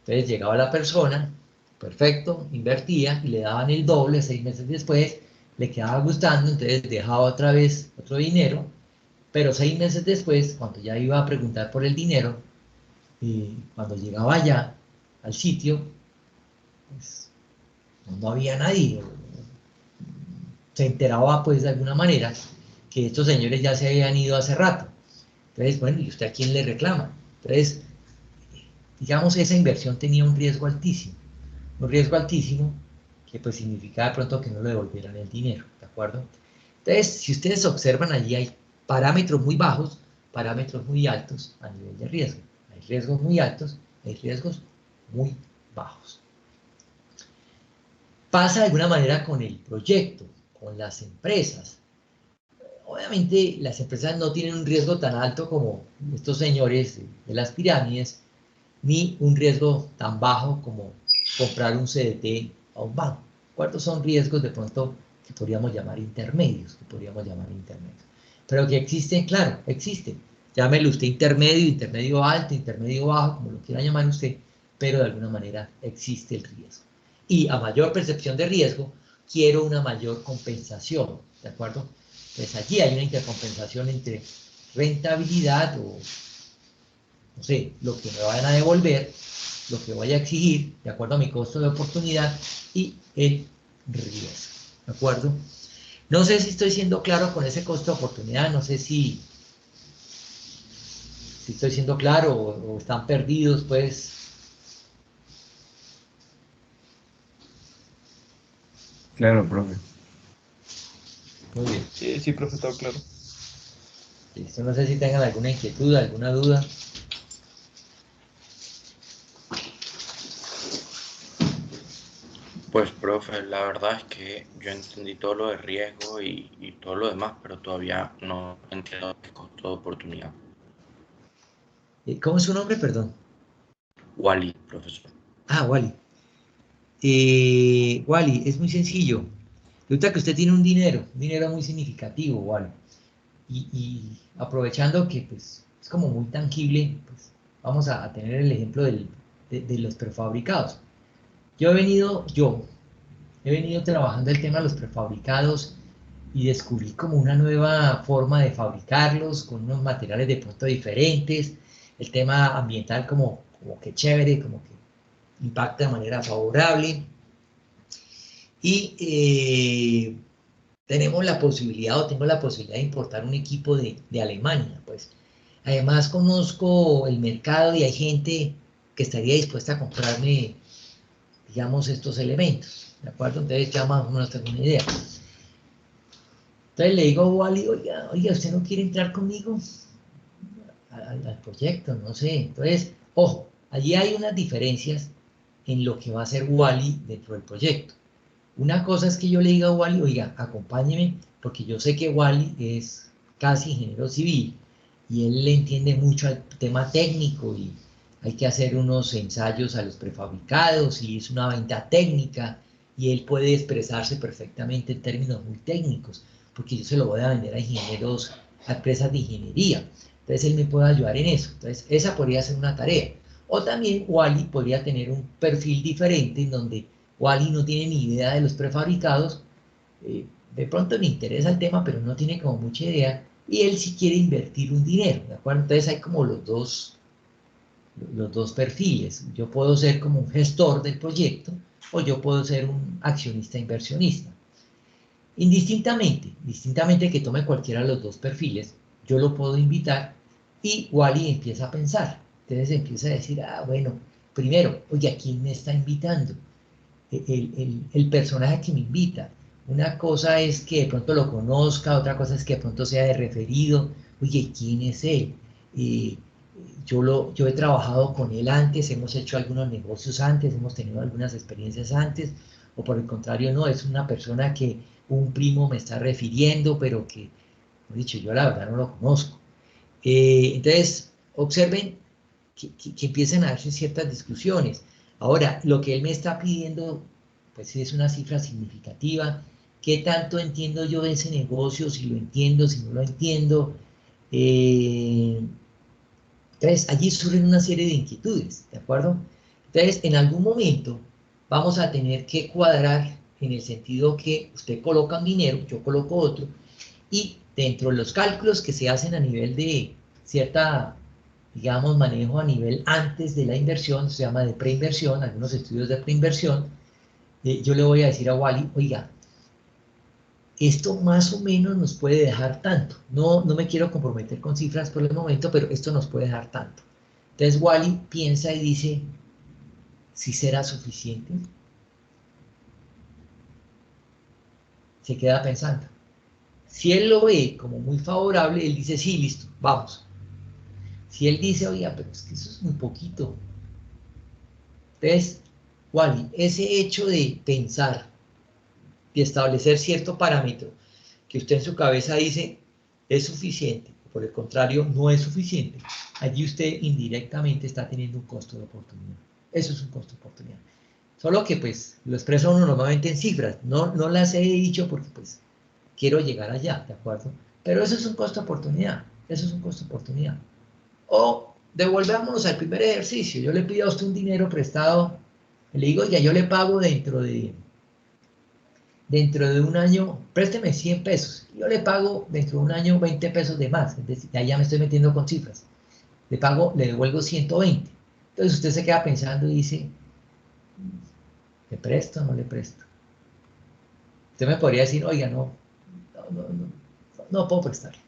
Entonces llegaba la persona, perfecto, invertía y le daban el doble 6 meses después, le quedaba gustando, entonces dejaba otra vez otro dinero, pero 6 meses después, cuando ya iba a preguntar por el dinero, cuando llegaba allá al sitio, pues no había nadie. Se enteraba pues de alguna manera que estos señores ya se habían ido hace rato. Entonces, bueno, ¿y usted a quién le reclama? Entonces, digamos, esa inversión tenía un riesgo altísimo, que pues significaba de pronto que no le devolvieran el dinero, ¿de acuerdo? Entonces, si ustedes observan allí hay parámetros muy bajos, parámetros muy altos a nivel de riesgo. Hay riesgos muy altos, hay riesgos muy bajos. Pasa de alguna manera con el proyecto, con las empresas. Obviamente las empresas no tienen un riesgo tan alto como estos señores de las pirámides, ni un riesgo tan bajo como comprar un CDT a un banco. ¿Cuántos son riesgos de pronto que podríamos llamar intermedios? Pero que existen, claro, existen. Llámelo usted intermedio, intermedio alto, intermedio bajo, como lo quiera llamar usted, pero de alguna manera existe el riesgo. Y a mayor percepción de riesgo, quiero una mayor compensación, ¿de acuerdo? Pues allí hay una intercompensación entre rentabilidad o, no sé, lo que me vayan a devolver, lo que voy a exigir, de acuerdo a mi costo de oportunidad y el riesgo, ¿de acuerdo? No sé si estoy siendo claro con ese costo de oportunidad, no sé si estoy siendo claro o están perdidos, pues. Claro, profe. Muy bien. Sí, profe, todo claro. Listo, no sé si tengan alguna inquietud, alguna duda. Pues, profe, la verdad es que yo entendí todo lo de riesgo y todo lo demás, pero todavía no entiendo el costo de oportunidad. ¿Cómo es su nombre, perdón? Wally, profesor. Ah, Wally. Wally, es muy sencillo. Resulta que usted tiene un dinero muy significativo, Wally. Y aprovechando que pues, es como muy tangible, pues, vamos a tener el ejemplo de los prefabricados. Yo he venido trabajando el tema de los prefabricados y descubrí como una nueva forma de fabricarlos con unos materiales de pronto diferentes, el tema ambiental como que chévere, como que impacta de manera favorable y tengo la posibilidad de importar un equipo de Alemania, pues. Además conozco el mercado y hay gente que estaría dispuesta a comprarme, digamos, estos elementos, ¿de acuerdo? Entonces ya más o menos tengo una idea. Entonces le digo a Wally, oiga, ¿usted no quiere entrar conmigo al proyecto? No sé. Entonces, ojo, allí hay unas diferencias en lo que va a hacer Wally dentro del proyecto. Una cosa es que yo le diga a Wally, oiga, acompáñeme, porque yo sé que Wally es casi ingeniero civil y él le entiende mucho al tema técnico y hay que hacer unos ensayos a los prefabricados y es una venta técnica y él puede expresarse perfectamente en términos muy técnicos, porque yo se lo voy a vender a ingenieros, a empresas de ingeniería. Entonces él me puede ayudar en eso. Entonces esa podría ser una tarea. O también Wally podría tener un perfil diferente en donde Wally no tiene ni idea de los prefabricados, de pronto le interesa el tema, pero no tiene como mucha idea, y él sí quiere invertir un dinero, ¿de acuerdo? Entonces hay como los dos perfiles. Yo puedo ser como un gestor del proyecto o yo puedo ser un accionista inversionista. Distintamente que tome cualquiera de los dos perfiles, yo lo puedo invitar y Wally empieza a pensar. Entonces empieza a decir, ah, bueno, primero, oye, ¿a quién me está invitando? El personaje que me invita. Una cosa es que de pronto lo conozca, otra cosa es que de pronto sea de referido. Oye, ¿quién es él? Eh, yo he trabajado con él antes, hemos hecho algunos negocios antes, hemos tenido algunas experiencias antes, o por el contrario, no, es una persona que un primo me está refiriendo, pero que, como he dicho, yo la verdad no lo conozco. Entonces, observen que empiezan a darse ciertas discusiones. Ahora, lo que él me está pidiendo, pues es una cifra significativa. ¿Qué tanto entiendo yo de ese negocio? Si lo entiendo, si no lo entiendo. Entonces, allí surgen una serie de inquietudes, ¿de acuerdo? Entonces, en algún momento vamos a tener que cuadrar en el sentido que usted coloca un dinero, yo coloco otro, y dentro de los cálculos que se hacen a nivel de cierta, digamos, manejo a nivel antes de la inversión, se llama de preinversión, algunos estudios de preinversión, yo le voy a decir a Wally, oiga, esto más o menos nos puede dejar tanto. No me quiero comprometer con cifras por el momento, pero esto nos puede dejar tanto. Entonces Wally piensa y dice, ¿si será suficiente? Se queda pensando. Si él lo ve como muy favorable, él dice, sí, listo, vamos. Si él dice, oiga, pero es que eso es muy poquito. Entonces, Wally, ese hecho de pensar y establecer cierto parámetro que usted en su cabeza dice es suficiente, por el contrario, no es suficiente, allí usted indirectamente está teniendo un costo de oportunidad. Eso es un costo de oportunidad. Solo que pues lo expresa uno normalmente en cifras, no las he dicho porque pues quiero llegar allá, ¿de acuerdo? Pero eso es un costo de oportunidad, eso es un costo de oportunidad. O devolvámonos al primer ejercicio, yo le pido a usted un dinero prestado, le digo, ya yo le pago dentro de un año, présteme 100 pesos, yo le pago dentro de un año 20 pesos de más, es decir, ya me estoy metiendo con cifras, le devuelvo 120. Entonces usted se queda pensando y dice, ¿le presto o no le presto? Usted me podría decir, oiga, no puedo prestarle.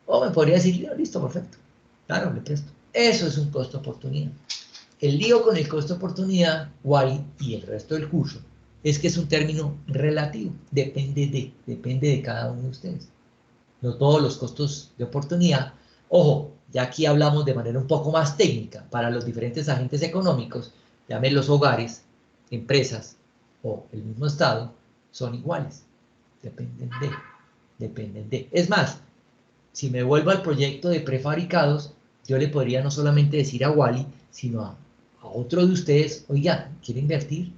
O me podría decir, listo, perfecto, claro, le presto. Eso es un costo de oportunidad. El lío con el costo de oportunidad, Wally, y el resto del curso, es que es un término relativo, depende de cada uno de ustedes. No todos los costos de oportunidad, ojo, ya aquí hablamos de manera un poco más técnica, para los diferentes agentes económicos, llamen los hogares, empresas o el mismo Estado, son iguales, dependen de. Es más, si me vuelvo al proyecto de prefabricados, yo le podría no solamente decir a Wally, sino a otro de ustedes, oiga, ¿quiere invertir?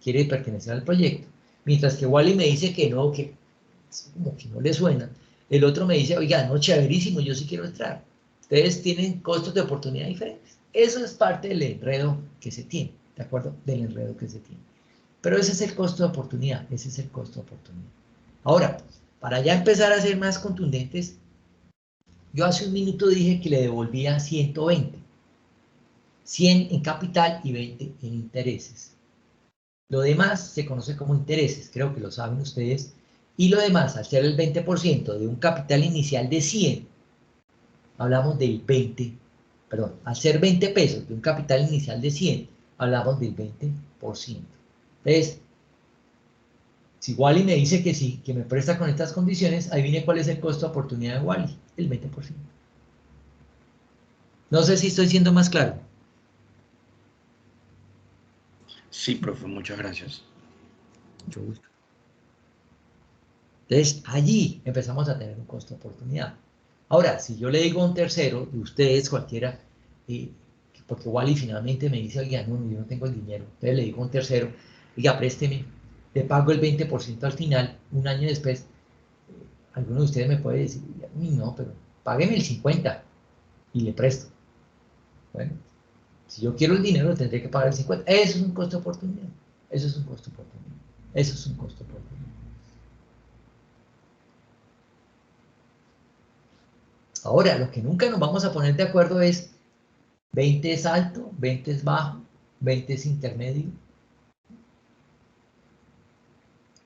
¿Quiere pertenecer al proyecto? Mientras que Wally me dice que no, que como que no le suena. El otro me dice, oiga, no, chéverísimo, yo sí quiero entrar. Ustedes tienen costos de oportunidad diferentes. Eso es parte del enredo que se tiene, ¿de acuerdo? Del enredo que se tiene. Pero ese es el costo de oportunidad, ese es el costo de oportunidad. Ahora, para ya empezar a ser más contundentes, yo hace un minuto dije que le devolvía 120. 100 en capital y 20 en intereses. Lo demás se conoce como intereses, creo que lo saben ustedes. Y lo demás, al ser el 20% de un capital inicial de 100, hablamos del 20, perdón, al ser 20 pesos de un capital inicial de 100, hablamos del 20%. Entonces, si Wally me dice que sí, que me presta con estas condiciones, ahí viene cuál es el costo de oportunidad de Wally, el 20%. No sé si estoy siendo más claro. Sí, profe, muchas gracias. Mucho gusto. Entonces, allí empezamos a tener un costo de oportunidad. Ahora, si yo le digo a un tercero, de ustedes, cualquiera, porque Wally finalmente me dice, oiga, no, yo no tengo el dinero. Entonces le digo a un tercero, oiga, présteme, le pago el 20% al final, un año después, alguno de ustedes me puede decir, no, pero págueme el 50% y le presto. Bueno, si yo quiero el dinero, tendré que pagar el 50%. Eso es un costo de oportunidad. Eso es un costo de oportunidad. Eso es un costo de oportunidad. Ahora, lo que nunca nos vamos a poner de acuerdo es 20 es alto, 20 es bajo, 20 es intermedio,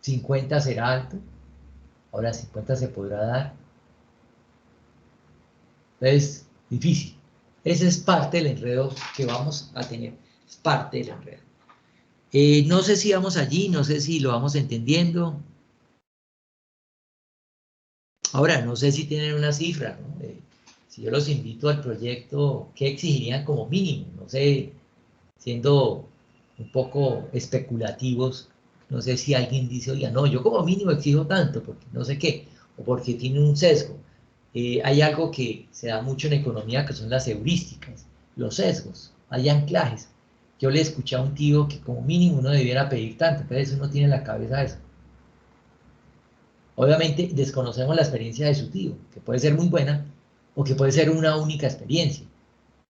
50 será alto, ahora 50 se podrá dar. Entonces, difícil. Ese es parte del enredo que vamos a tener, es parte del enredo. No sé si vamos allí, no sé si lo vamos entendiendo. Ahora, no sé si tienen una cifra, ¿no? Si yo los invito al proyecto, ¿qué exigirían como mínimo? No sé, siendo un poco especulativos, no sé si alguien dice, oiga, no, yo como mínimo exijo tanto, porque no sé qué, o porque tiene un sesgo. Hay algo que se da mucho en economía, que son las heurísticas, los sesgos, hay anclajes. Yo le escuché a un tío que como mínimo uno debiera pedir tanto, entonces uno tiene en la cabeza eso. Obviamente desconocemos la experiencia de su tío, que puede ser muy buena, o que puede ser una única experiencia.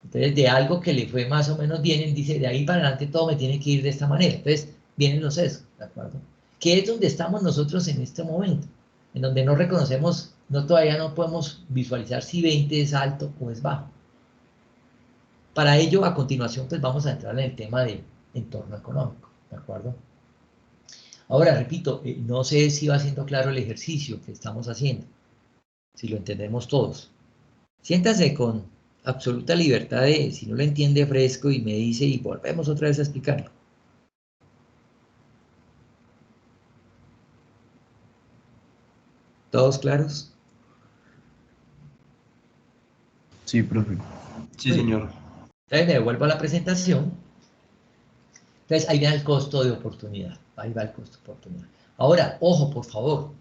Entonces, de algo que le fue más o menos bien, él dice, de ahí para adelante todo me tiene que ir de esta manera. Entonces, vienen los sesgos, ¿de acuerdo? Que es donde estamos nosotros en este momento, en donde no reconocemos, todavía no podemos visualizar si 20 es alto o es bajo. Para ello, a continuación, pues vamos a entrar en el tema de entorno económico, ¿de acuerdo? Ahora, repito, no sé si va siendo claro el ejercicio que estamos haciendo, si lo entendemos todos. Siéntase con absoluta libertad de, si no lo entiende, fresco y me dice y volvemos otra vez a explicarlo. ¿Todos claros? Sí, profe. Sí, Muy bien. señor. Entonces me devuelvo a la presentación. Entonces ahí va el costo de oportunidad. Ahí va el costo de oportunidad. Ahora, ojo, por favor.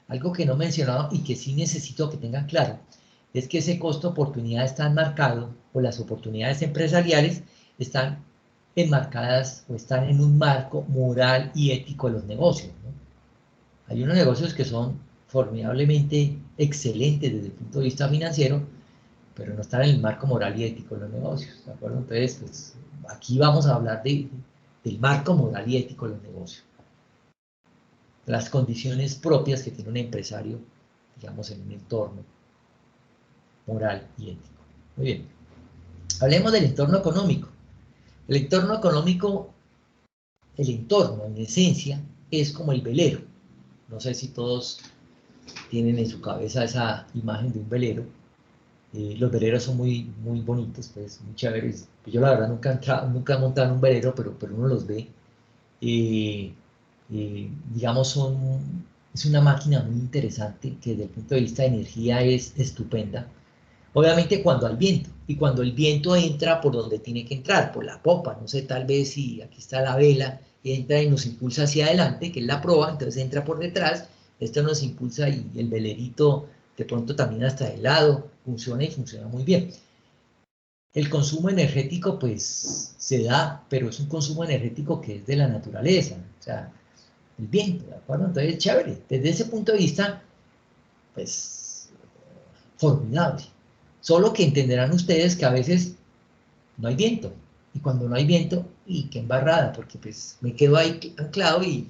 Algo que no mencionaba y que sí necesito que tengan claro es que ese costo de oportunidad está enmarcado, o las oportunidades empresariales están enmarcadas o están en un marco moral y ético de los negocios, ¿no? Hay unos negocios que son formidablemente excelentes desde el punto de vista financiero, pero no están en el marco moral y ético de los negocios, ¿de acuerdo? Entonces, pues, aquí vamos a hablar del marco moral y ético de los negocios, las condiciones propias que tiene un empresario, digamos, en un entorno moral y ético. Muy bien. Hablemos del entorno económico. El entorno económico, el entorno, en esencia, es como el velero. No sé si todos tienen en su cabeza esa imagen de un velero. Los veleros son muy, muy bonitos, pues, muy chéveres. Yo la verdad nunca he montado en un velero, pero uno los ve. Digamos, es una máquina muy interesante que desde el punto de vista de energía es estupenda. Obviamente cuando hay viento, y cuando el viento entra por donde tiene que entrar, por la popa, no sé, tal vez si aquí está la vela, entra y nos impulsa hacia adelante, que es la proa, entonces entra por detrás, esto nos impulsa y el velerito de pronto también hasta de lado, funciona y funciona muy bien. El consumo energético pues se da, pero es un consumo energético que es de la naturaleza, o sea, el viento, ¿de acuerdo? Entonces, chévere, desde ese punto de vista, pues, formidable. Solo que entenderán ustedes que a veces no hay viento. Y cuando no hay viento, y qué embarrada, porque pues me quedo ahí anclado y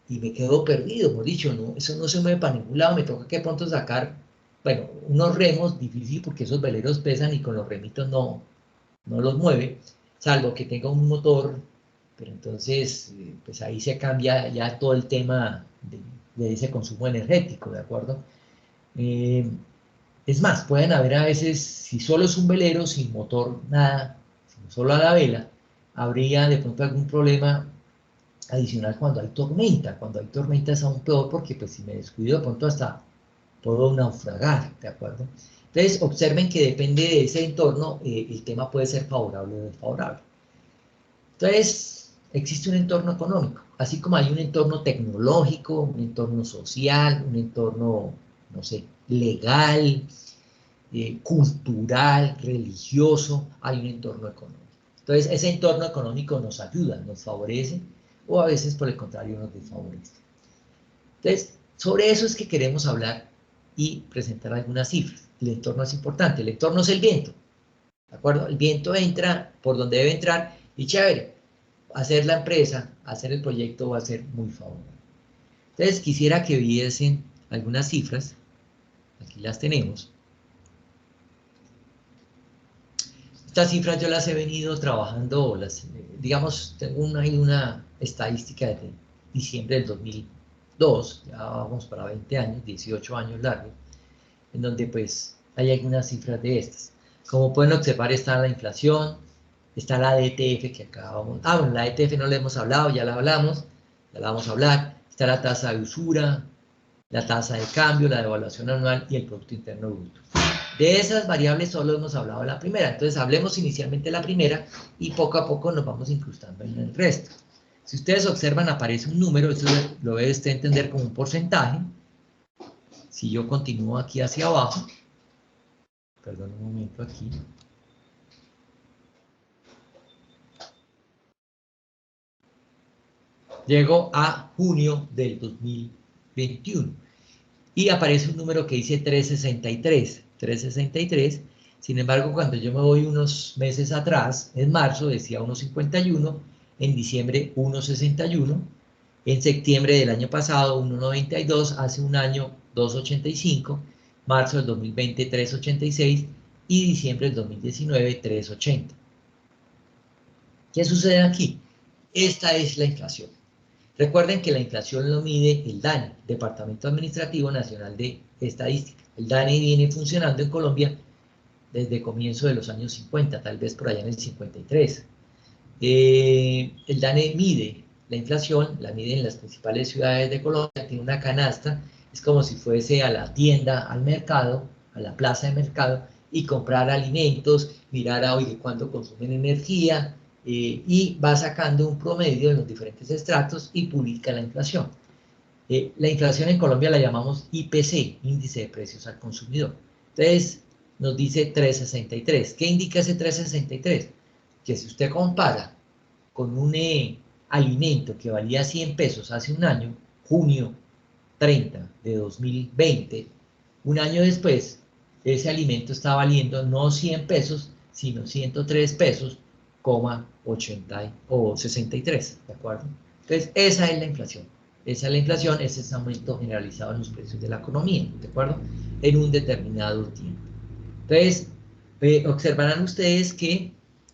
me quedo perdido, hemos dicho, no, eso no se mueve para ningún lado, me toca que pronto sacar, bueno, unos remos, difícil porque esos veleros pesan y con los remitos no los mueve, salvo que tenga un motor, pero entonces, pues ahí se cambia ya todo el tema de ese consumo energético, ¿de acuerdo? Es más, pueden haber a veces, si solo es un velero, sin motor, nada, sino solo a la vela, habría de pronto algún problema adicional cuando hay tormenta. Cuando hay tormenta es aún peor porque pues si me descuido de pronto hasta puedo naufragar, ¿de acuerdo? Entonces observen que depende de ese entorno, el tema puede ser favorable o desfavorable. Entonces existe un entorno económico, así como hay un entorno tecnológico, un entorno social, un entorno, no sé, legal, cultural, religioso, hay un entorno económico. Entonces, ese entorno económico nos ayuda, nos favorece, o a veces, por el contrario, nos desfavorece. Entonces, sobre eso es que queremos hablar y presentar algunas cifras. El entorno es importante, el entorno es el viento, ¿de acuerdo? El viento entra por donde debe entrar y chévere, hacer la empresa, hacer el proyecto va a ser muy favorable. Entonces, quisiera que viesen algunas cifras, aquí las tenemos. Estas cifras yo las he venido trabajando, digamos, tengo ahí una estadística de diciembre del 2002, ya vamos para 20 años, 18 años largos, en donde pues hay algunas cifras de estas. Como pueden observar está la inflación, está la DTF que acabamos, bueno, la DTF no la hemos hablado, ya la hablamos, ya la vamos a hablar, está la tasa de usura, la tasa de cambio, la devaluación anual y el Producto Interno Bruto. De esas variables solo hemos hablado de la primera, entonces hablemos inicialmente de la primera y poco a poco nos vamos incrustando en el resto. Si ustedes observan aparece un número, eso lo debe usted entender como un porcentaje. Si yo continúo aquí hacia abajo, perdón un momento aquí, llego a junio del 2021 y aparece un número que dice 363, sin embargo cuando yo me voy unos meses atrás, en marzo decía 1.51, en diciembre 1.61, en septiembre del año pasado 1.92, hace un año 2.85, marzo del 2020 3.86 y diciembre del 2019 3.80. ¿Qué sucede aquí? Esta es la inflación. Recuerden que la inflación lo mide el DANE, Departamento Administrativo Nacional de Estadística. El DANE viene funcionando en Colombia desde comienzo de los años 50, tal vez por allá en el 53. El DANE mide la inflación, la mide en las principales ciudades de Colombia, tiene una canasta, es como si fuese a la tienda, al mercado, a la plaza de mercado, y comprar alimentos, mirar a oye, cuánto consumen energía, y va sacando un promedio de los diferentes estratos y publica la inflación. La inflación en Colombia la llamamos IPC, Índice de Precios al Consumidor. Entonces, nos dice 3.63. ¿Qué indica ese 3.63? Que si usted compara con un alimento que valía 100 pesos hace un año, junio 30 de 2020, un año después, ese alimento está valiendo no 100 pesos, sino 103 pesos, 80 o 63, ¿de acuerdo? Entonces, esa es la inflación. Esa es la inflación, ese es el aumento generalizado en los precios de la economía, ¿de acuerdo? En un determinado tiempo. Entonces, observarán ustedes que,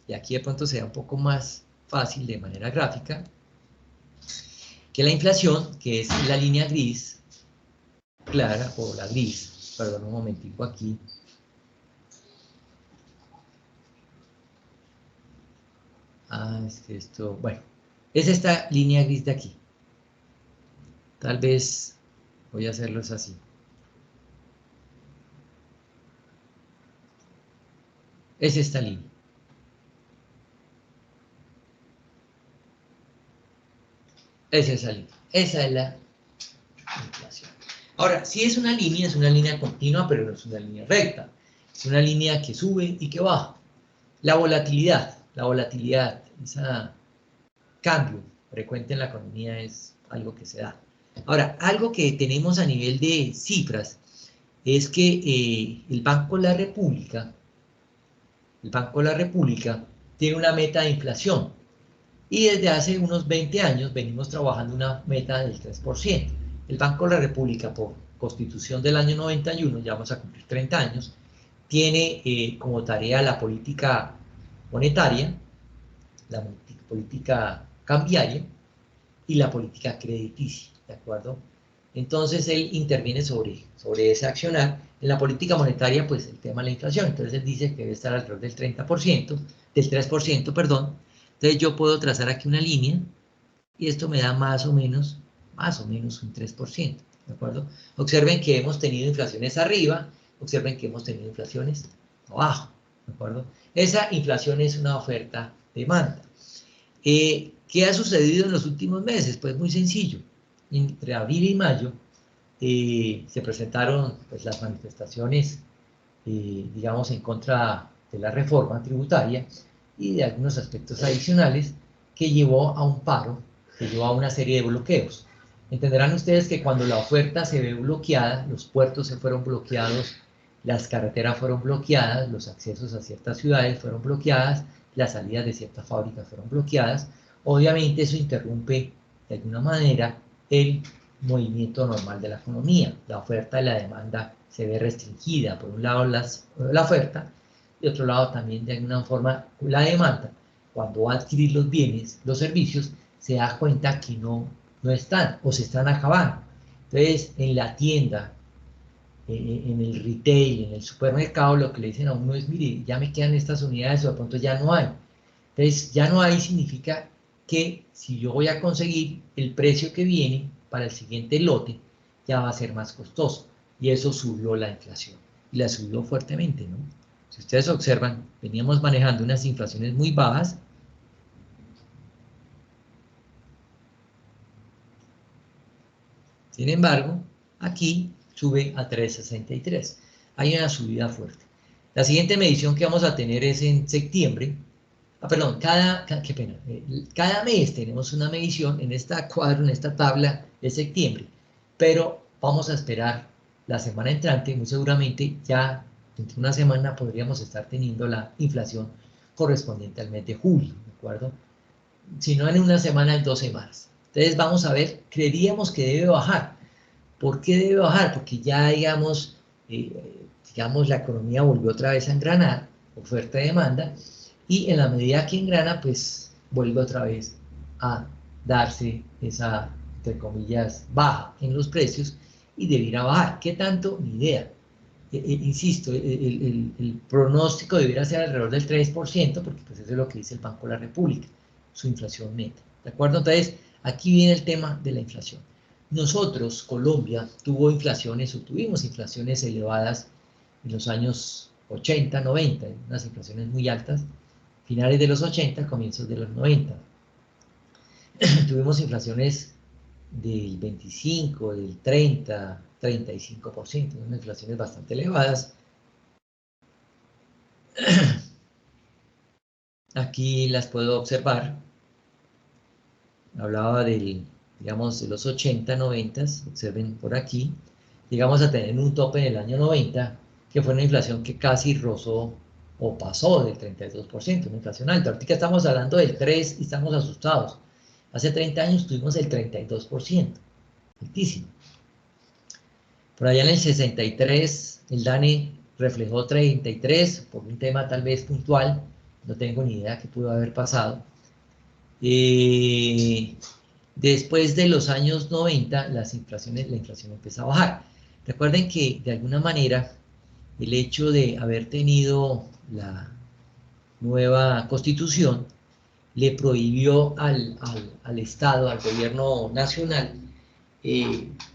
y aquí de pronto será un poco más fácil de manera gráfica, que la inflación, que es la línea gris, clara, o la gris, perdón un momentico aquí, es que esto, bueno, es esta línea gris de aquí. Tal vez voy a hacerlos así. Es esta línea. Es esa línea. Esa es la inflación. Ahora, si es una línea continua, pero no es una línea recta. Es una línea que sube y que baja. La volatilidad, ese cambio frecuente en la economía es algo que se da. Ahora, algo que tenemos a nivel de cifras es que el Banco de la República tiene una meta de inflación y desde hace unos 20 años venimos trabajando una meta del 3%. El Banco de la República, por Constitución del año 91, ya vamos a cumplir 30 años, tiene como tarea la política monetaria, la política cambiaria y la política crediticia, ¿de acuerdo? Entonces él interviene sobre ese accionar. En la política monetaria, pues el tema de la inflación, entonces él dice que debe estar alrededor del 30%, del 3%, perdón. Entonces yo puedo trazar aquí una línea y esto me da más o menos un 3%, ¿de acuerdo? Observen que hemos tenido inflaciones arriba, observen que hemos tenido inflaciones abajo, ¿de acuerdo? Esa inflación es una oferta-demanda. ¿Qué ha sucedido en los últimos meses? Pues muy sencillo. Entre abril y mayo se presentaron pues, las manifestaciones, digamos, en contra de la reforma tributaria y de algunos aspectos adicionales que llevó a un paro, que llevó a una serie de bloqueos. Entenderán ustedes que cuando la oferta se ve bloqueada, los puertos se fueron bloqueados, las carreteras fueron bloqueadas, los accesos a ciertas ciudades fueron bloqueadas, las salidas de ciertas fábricas fueron bloqueadas. Obviamente eso interrumpe de alguna manera el movimiento normal de la economía. La oferta y la demanda se ve restringida. Por un lado la oferta, de otro lado también de alguna forma la demanda, cuando va a adquirir los bienes, los servicios, se da cuenta que no están o se están acabando. Entonces, en la tienda, en el retail, en el supermercado, lo que le dicen a uno es, mire, ya me quedan estas unidades o de pronto ya no hay. Entonces, ya no hay significa que si yo voy a conseguir el precio que viene para el siguiente lote, ya va a ser más costoso. Y eso subió la inflación. Y la subió fuertemente, ¿no? Si ustedes observan, veníamos manejando unas inflaciones muy bajas. Sin embargo, aquí sube a 3,63. Hay una subida fuerte. La siguiente medición que vamos a tener es en septiembre. Perdón, qué pena. Cada mes tenemos una medición en esta cuadro, en esta tabla de septiembre. Pero vamos a esperar la semana entrante, muy seguramente ya dentro de una semana podríamos estar teniendo la inflación correspondiente al mes de julio, ¿de acuerdo? Si no en una semana, en 2 semanas. Entonces vamos a ver, creeríamos que debe bajar. ¿Por qué debe bajar? Porque ya, digamos, la economía volvió otra vez a engranar, oferta y demanda, y en la medida que engrana, pues vuelve otra vez a darse esa, entre comillas, baja en los precios y debiera bajar. ¿Qué tanto? Ni idea. Insisto, el pronóstico debiera ser alrededor del 3%, porque pues eso es lo que dice el Banco de la República, su inflación meta. ¿De acuerdo? Entonces, aquí viene el tema de la inflación. Nosotros, Colombia, tuvimos inflaciones elevadas en los años 80, 90, unas inflaciones muy altas, finales de los 80, comienzos de los 90. Tuvimos inflaciones del 25, del 30, 35%, unas inflaciones bastante elevadas. Aquí las puedo observar. Hablaba digamos, de los 80, 90, observen por aquí. Llegamos a tener un tope en el año 90, que fue una inflación que casi rozó o pasó del 32%, una inflación alta. Ahorita estamos hablando del 3% y estamos asustados. Hace 30 años tuvimos el 32%, altísimo. Por allá en el 63, el DANE reflejó 33, por un tema tal vez puntual, no tengo ni idea qué pudo haber pasado. Después de los años 90, la inflación empezó a bajar. Recuerden que, de alguna manera, el hecho de haber tenido la nueva constitución le prohibió al Estado, al gobierno nacional,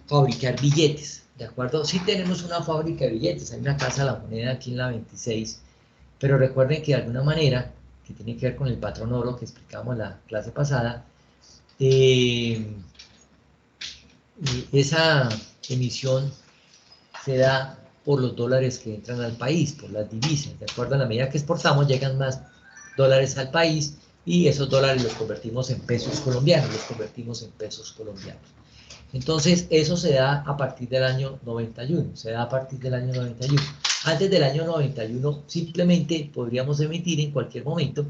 fabricar billetes, ¿de acuerdo? Sí tenemos una fábrica de billetes, hay una casa de la moneda aquí en la 26, pero recuerden que de alguna manera, que tiene que ver con el patrón oro que explicamos la clase pasada, esa emisión se da por los dólares que entran al país, por las divisas, ¿de acuerdo? A la medida que exportamos llegan más dólares al país y esos dólares los convertimos en pesos colombianos, Entonces, eso se da a partir del año 91, Antes del año 91, simplemente podríamos emitir en cualquier momento,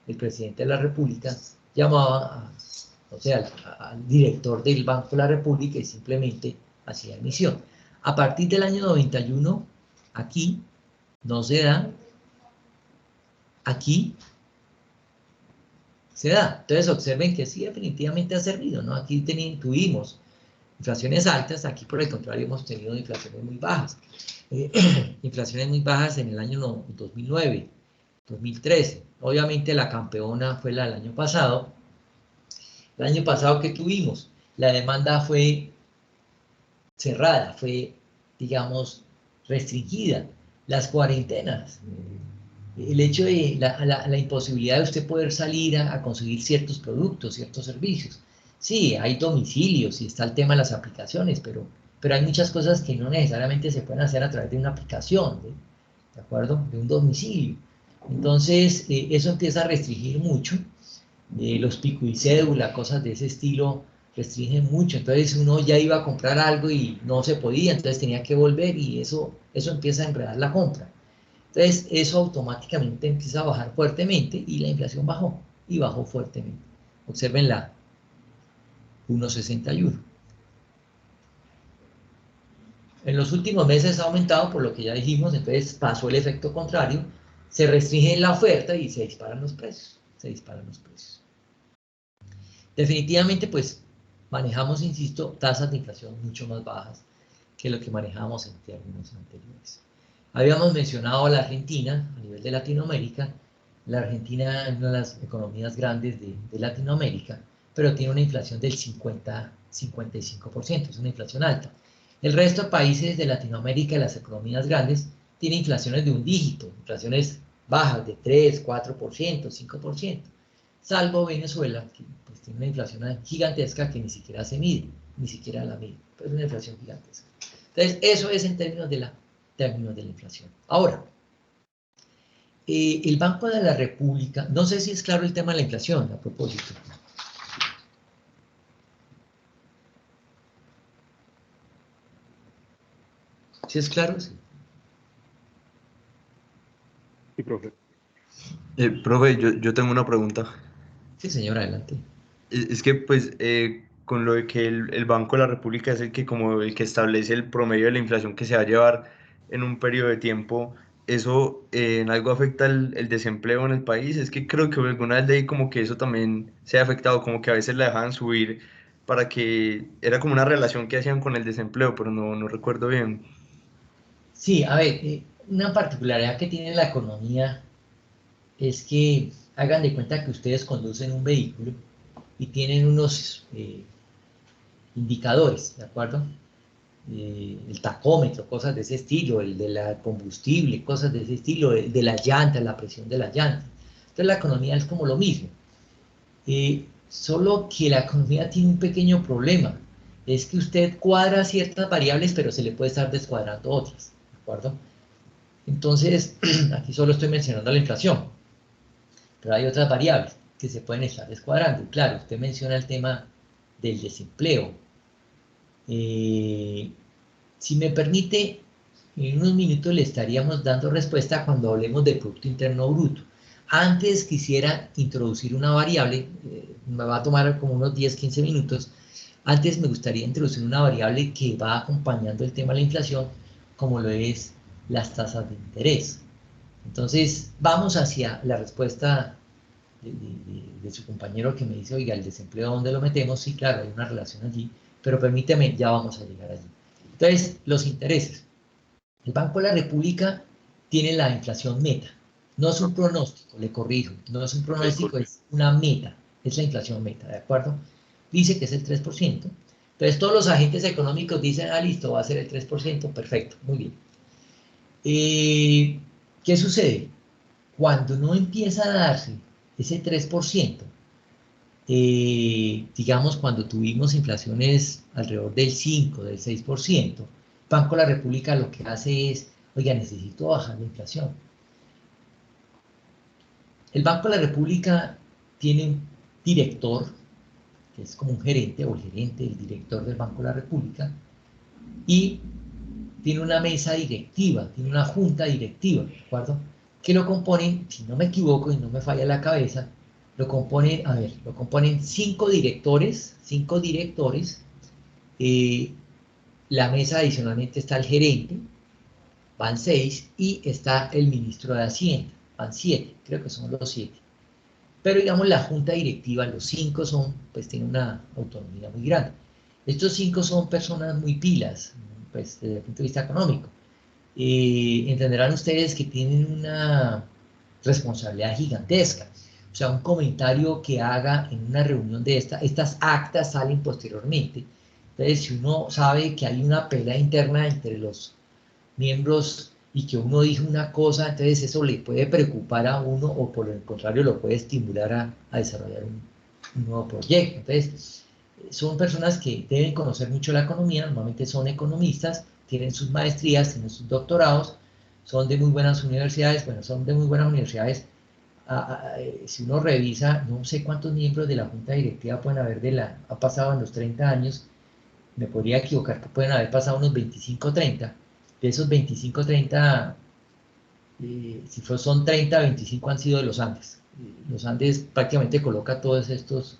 el presidente de la República llamaba al director del Banco de la República y simplemente hacía emisión. A partir del año 91, aquí no se da, aquí se da. Entonces observen que sí, definitivamente ha servido, ¿no? Aquí tuvimos inflaciones altas, aquí por el contrario hemos tenido inflaciones muy bajas. Inflaciones muy bajas en el año 2009, 2013. Obviamente la campeona fue la del año pasado. El año pasado que tuvimos, la demanda fue cerrada, fue, digamos, restringida. Las cuarentenas, el hecho de la imposibilidad de usted poder salir a conseguir ciertos productos, ciertos servicios. Sí, hay domicilios y está el tema de las aplicaciones, pero hay muchas cosas que no necesariamente se pueden hacer a través de una aplicación, ¿de acuerdo? De un domicilio. Entonces, eso empieza a restringir mucho. Los pico y cédula, cosas de ese estilo, restringen mucho. Entonces, uno ya iba a comprar algo y no se podía, entonces tenía que volver y eso empieza a enredar la compra. Entonces, eso automáticamente empieza a bajar fuertemente y la inflación bajó, y bajó fuertemente. Observen la 1,61. En los últimos meses ha aumentado por lo que ya dijimos, entonces pasó el efecto contrario, se restringe la oferta y se disparan los precios. Definitivamente, pues, manejamos, insisto, tasas de inflación mucho más bajas que lo que manejábamos en términos anteriores. Habíamos mencionado a la Argentina, a nivel de Latinoamérica. La Argentina es una de las economías grandes de Latinoamérica, pero tiene una inflación del 50-55%, es una inflación alta. El resto de países de Latinoamérica, las economías grandes, tienen inflaciones de un dígito, inflaciones bajas de 3, 4%, 5%, salvo Venezuela, que pues, tiene una inflación gigantesca que ni siquiera se mide, ni siquiera la mide, pero es una inflación gigantesca. Entonces, eso es en términos de la inflación. Ahora, el Banco de la República, no sé si es claro el tema de la inflación, a propósito. ¿Sí es claro? Sí. Sí, profe. Profe, yo tengo una pregunta. Sí, señor, adelante. Es que, pues, con lo de que el Banco de la República es el que, como el que establece el promedio de la inflación que se va a llevar en un periodo de tiempo, ¿eso en algo afecta el desempleo en el país? Es que creo que alguna vez leí como que eso también se ha afectado, como que a veces la dejaban subir para que era como una relación que hacían con el desempleo, pero no recuerdo bien. Sí, a ver, una particularidad que tiene la economía es que hagan de cuenta que ustedes conducen un vehículo y tienen unos indicadores, ¿de acuerdo? El tacómetro, cosas de ese estilo, el de la combustible, cosas de ese estilo, el de las llantas, la presión de las llantas. Entonces la economía es como lo mismo. Solo que la economía tiene un pequeño problema, es que usted cuadra ciertas variables, pero se le puede estar descuadrando otras, ¿de acuerdo? Entonces, aquí solo estoy mencionando la inflación, pero hay otras variables que se pueden estar descuadrando. Y claro, usted menciona el tema del desempleo. Si me permite, en unos minutos le estaríamos dando respuesta cuando hablemos del Producto Interno Bruto. Antes quisiera introducir una variable, me va a tomar como unos 10-15 minutos. Antes me gustaría introducir una variable que va acompañando el tema de la inflación, como lo es las tasas de interés. Entonces, vamos hacia la respuesta de su compañero que me dice, oiga, el desempleo, ¿dónde lo metemos? Sí, claro, hay una relación allí, pero permíteme, ya vamos a llegar allí. Entonces, los intereses. El Banco de la República tiene la inflación meta. No es un pronóstico, le corrijo, no es un pronóstico, es una meta, es la inflación meta, ¿de acuerdo? Dice que es el 3%. Entonces, todos los agentes económicos dicen, ah, listo, va a ser el 3%, perfecto, muy bien. ¿Qué sucede? Cuando no empieza a darse ese 3%, digamos cuando tuvimos inflaciones alrededor del 5, del 6%, Banco de la República lo que hace es, oiga, necesito bajar la inflación. El Banco de la República tiene un director, que es como un gerente o el gerente, el director del Banco de la República, y tiene una mesa directiva, tiene una junta directiva, ¿de acuerdo? Que lo componen, si no me equivoco y no me falla la cabeza, lo componen 5 directores, la mesa adicionalmente está el gerente, van 6, y está el ministro de Hacienda, van 7, creo que son los 7. Pero digamos la junta directiva, los 5 son, pues tienen una autonomía muy grande. Estos 5 son personas muy pilas, pues desde el punto de vista económico. Entenderán ustedes que tienen una responsabilidad gigantesca. O sea, un comentario que haga en una reunión de estas actas salen posteriormente. Entonces, si uno sabe que hay una pelea interna entre los miembros y que uno dijo una cosa, entonces eso le puede preocupar a uno o por el contrario lo puede estimular a desarrollar un nuevo proyecto. Entonces, son personas que deben conocer mucho la economía, normalmente son economistas, tienen sus maestrías, tienen sus doctorados, son de muy buenas universidades, si uno revisa, no sé cuántos miembros de la junta directiva pueden haber ha pasado en los 30 años, me podría equivocar que pueden haber pasado unos 25 o 30, de esos 25 o 30, si son 30, 25 han sido de los Andes. Los Andes prácticamente coloca todos estos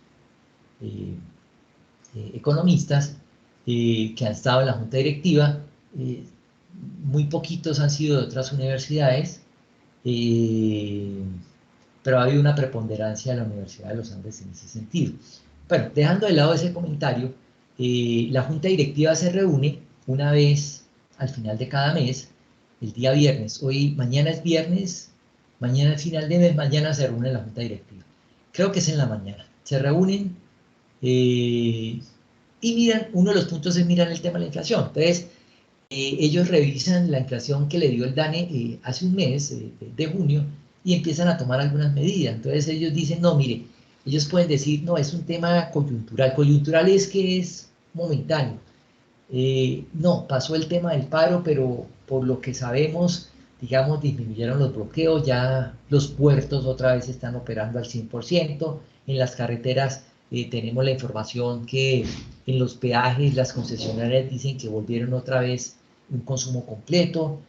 economistas que han estado en la junta directiva, muy poquitos han sido de otras universidades, pero ha habido una preponderancia de la Universidad de los Andes en ese sentido. Bueno, dejando de lado ese comentario, la Junta Directiva se reúne una vez al final de cada mes, el día viernes. Mañana es viernes, mañana es final de mes, mañana se reúne la Junta Directiva. Creo que es en la mañana. Se reúnen y miran, uno de los puntos es mirar el tema de la inflación. Entonces, ellos revisan la inflación que le dio el DANE hace un mes, de junio, y empiezan a tomar algunas medidas. Entonces ellos dicen, no, mire, ellos pueden decir, no, es un tema coyuntural. Coyuntural es que es momentáneo. No, pasó el tema del paro, pero por lo que sabemos, digamos, disminuyeron los bloqueos, ya los puertos otra vez están operando al 100%, en las carreteras tenemos la información que en los peajes las concesionarias dicen que volvieron otra vez un consumo completo,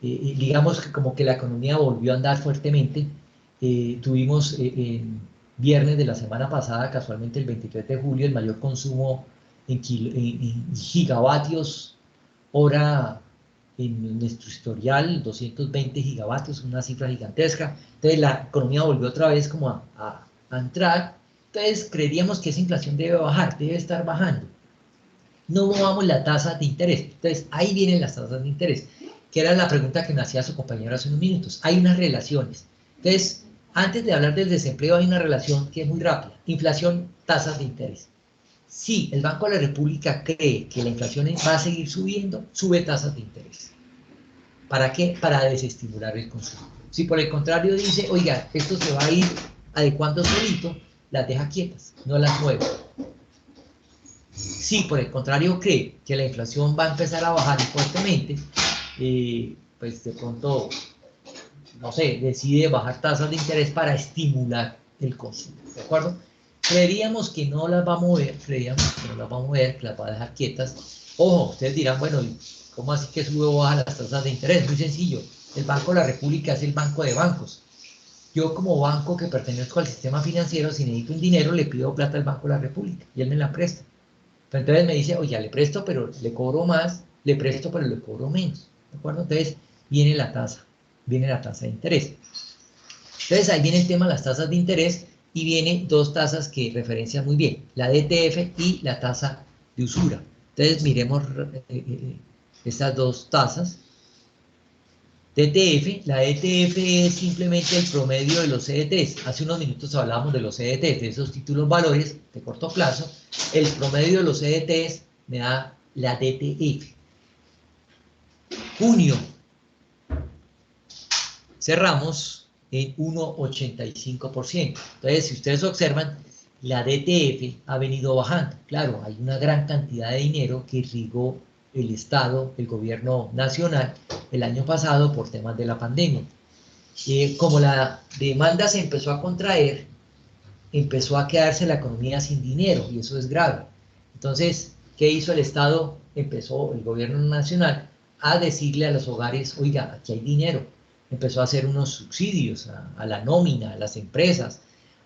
digamos que como que la economía volvió a andar fuertemente. Tuvimos viernes de la semana pasada, casualmente el 23 de julio, el mayor consumo en gigavatios hora en nuestro historial, 220 gigavatios, una cifra gigantesca. Entonces la economía volvió otra vez como a entrar. Entonces creeríamos que esa inflación debe bajar, debe estar bajando. No movamos la tasa de interés. Entonces ahí vienen las tasas de interés, que era la pregunta que me hacía su compañero hace unos minutos. Hay unas relaciones. Entonces, antes de hablar del desempleo, hay una relación que es muy rápida. Inflación, tasas de interés. Si el Banco de la República cree que la inflación va a seguir subiendo, sube tasas de interés. ¿Para qué? Para desestimular el consumo. Si por el contrario dice, oiga, esto se va a ir adecuando solito, las deja quietas, no las mueve. Si por el contrario cree que la inflación va a empezar a bajar fuertemente, pues de pronto, no sé, decide bajar tasas de interés para estimular el consumo, ¿de acuerdo? Creeríamos que no las va a mover, que las va a dejar quietas. Ojo, ustedes dirán, bueno, ¿cómo así que sube o baja las tasas de interés? Muy sencillo, el Banco de la República es el banco de bancos. Yo como banco que pertenezco al sistema financiero, si necesito un dinero, le pido plata al Banco de la República y él me la presta. Pero entonces me dice, oye, le presto, pero le cobro más, le presto, pero le cobro menos. ¿De acuerdo? Entonces viene la tasa de interés. Entonces ahí viene el tema de las tasas de interés y vienen dos tasas que referencian muy bien, la DTF y la tasa de usura. Entonces miremos estas dos tasas. DTF, la DTF es simplemente el promedio de los CDTs. Hace unos minutos hablábamos de los CDTs, de esos títulos valores de corto plazo. El promedio de los CDTs me da la DTF. Junio, cerramos en 1,85%. Entonces, si ustedes observan, la DTF ha venido bajando. Claro, hay una gran cantidad de dinero que irrigó el Estado, el gobierno nacional, el año pasado por temas de la pandemia. Como la demanda se empezó a contraer, empezó a quedarse la economía sin dinero, y eso es grave. Entonces, ¿qué hizo el Estado? Empezó el gobierno nacional a decirle a los hogares, oiga, aquí hay dinero. Empezó a hacer unos subsidios a la nómina, a las empresas,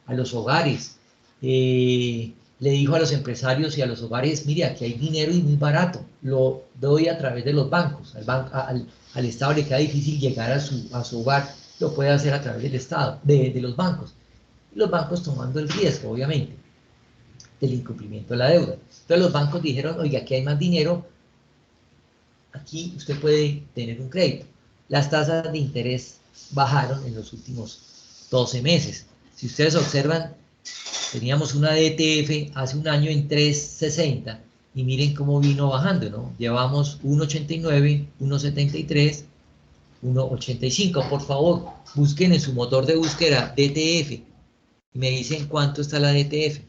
a los hogares. Le dijo a los empresarios y a los hogares, mire, aquí hay dinero y muy barato, lo doy a través de los bancos. Al Estado le queda difícil llegar a su hogar, lo puede hacer a través del Estado, de los bancos. Y los bancos tomando el riesgo, obviamente, del incumplimiento de la deuda. Entonces los bancos dijeron, oiga, aquí hay más dinero, aquí usted puede tener un crédito. Las tasas de interés bajaron en los últimos 12 meses. Si ustedes observan, teníamos una DTF hace un año en 3,60 y miren cómo vino bajando, ¿no? Llevamos 1,89, 1,73, 1,85. Por favor, busquen en su motor de búsqueda DTF y me dicen cuánto está la DTF.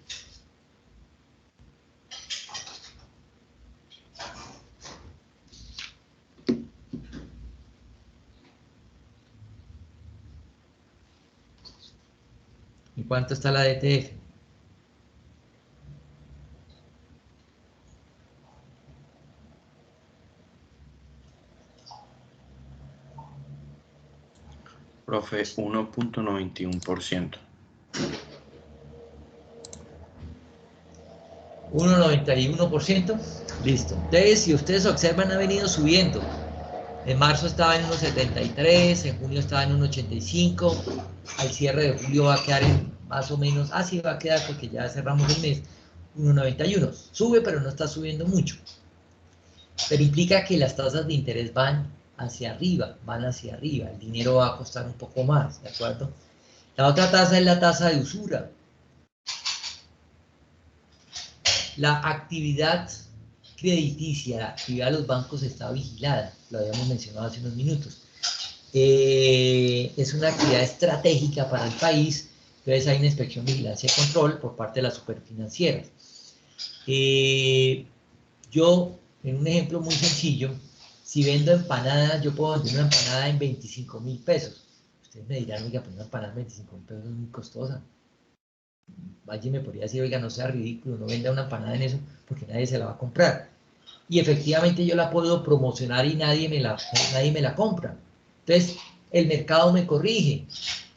¿Y cuánto está la DTF? Profe, 1,91%. 1,91%. Listo. Entonces, si ustedes observan, ha venido subiendo. En marzo estaba en 1,73, en junio estaba en 1,85, al cierre de julio va a quedar en más o menos, así va a quedar porque ya cerramos el mes, 1,91. Sube, pero no está subiendo mucho. Pero implica que las tasas de interés van hacia arriba, el dinero va a costar un poco más, ¿de acuerdo? La otra tasa es la tasa de usura. La actividad crediticia, la actividad de los bancos está vigilada, lo habíamos mencionado hace unos minutos. Es una actividad estratégica para el país, entonces hay una inspección, vigilancia y control por parte de las superfinancieras. Yo, en un ejemplo muy sencillo, si vendo empanadas, yo puedo vender una empanada en 25.000 pesos. Ustedes me dirán, oiga, pues una empanada en 25.000 pesos es muy costosa. Alguien me podría decir, oiga, no sea ridículo, no venda una empanada en eso, porque nadie se la va a comprar. Y efectivamente yo la puedo promocionar y nadie me la compra. Entonces, el mercado me corrige.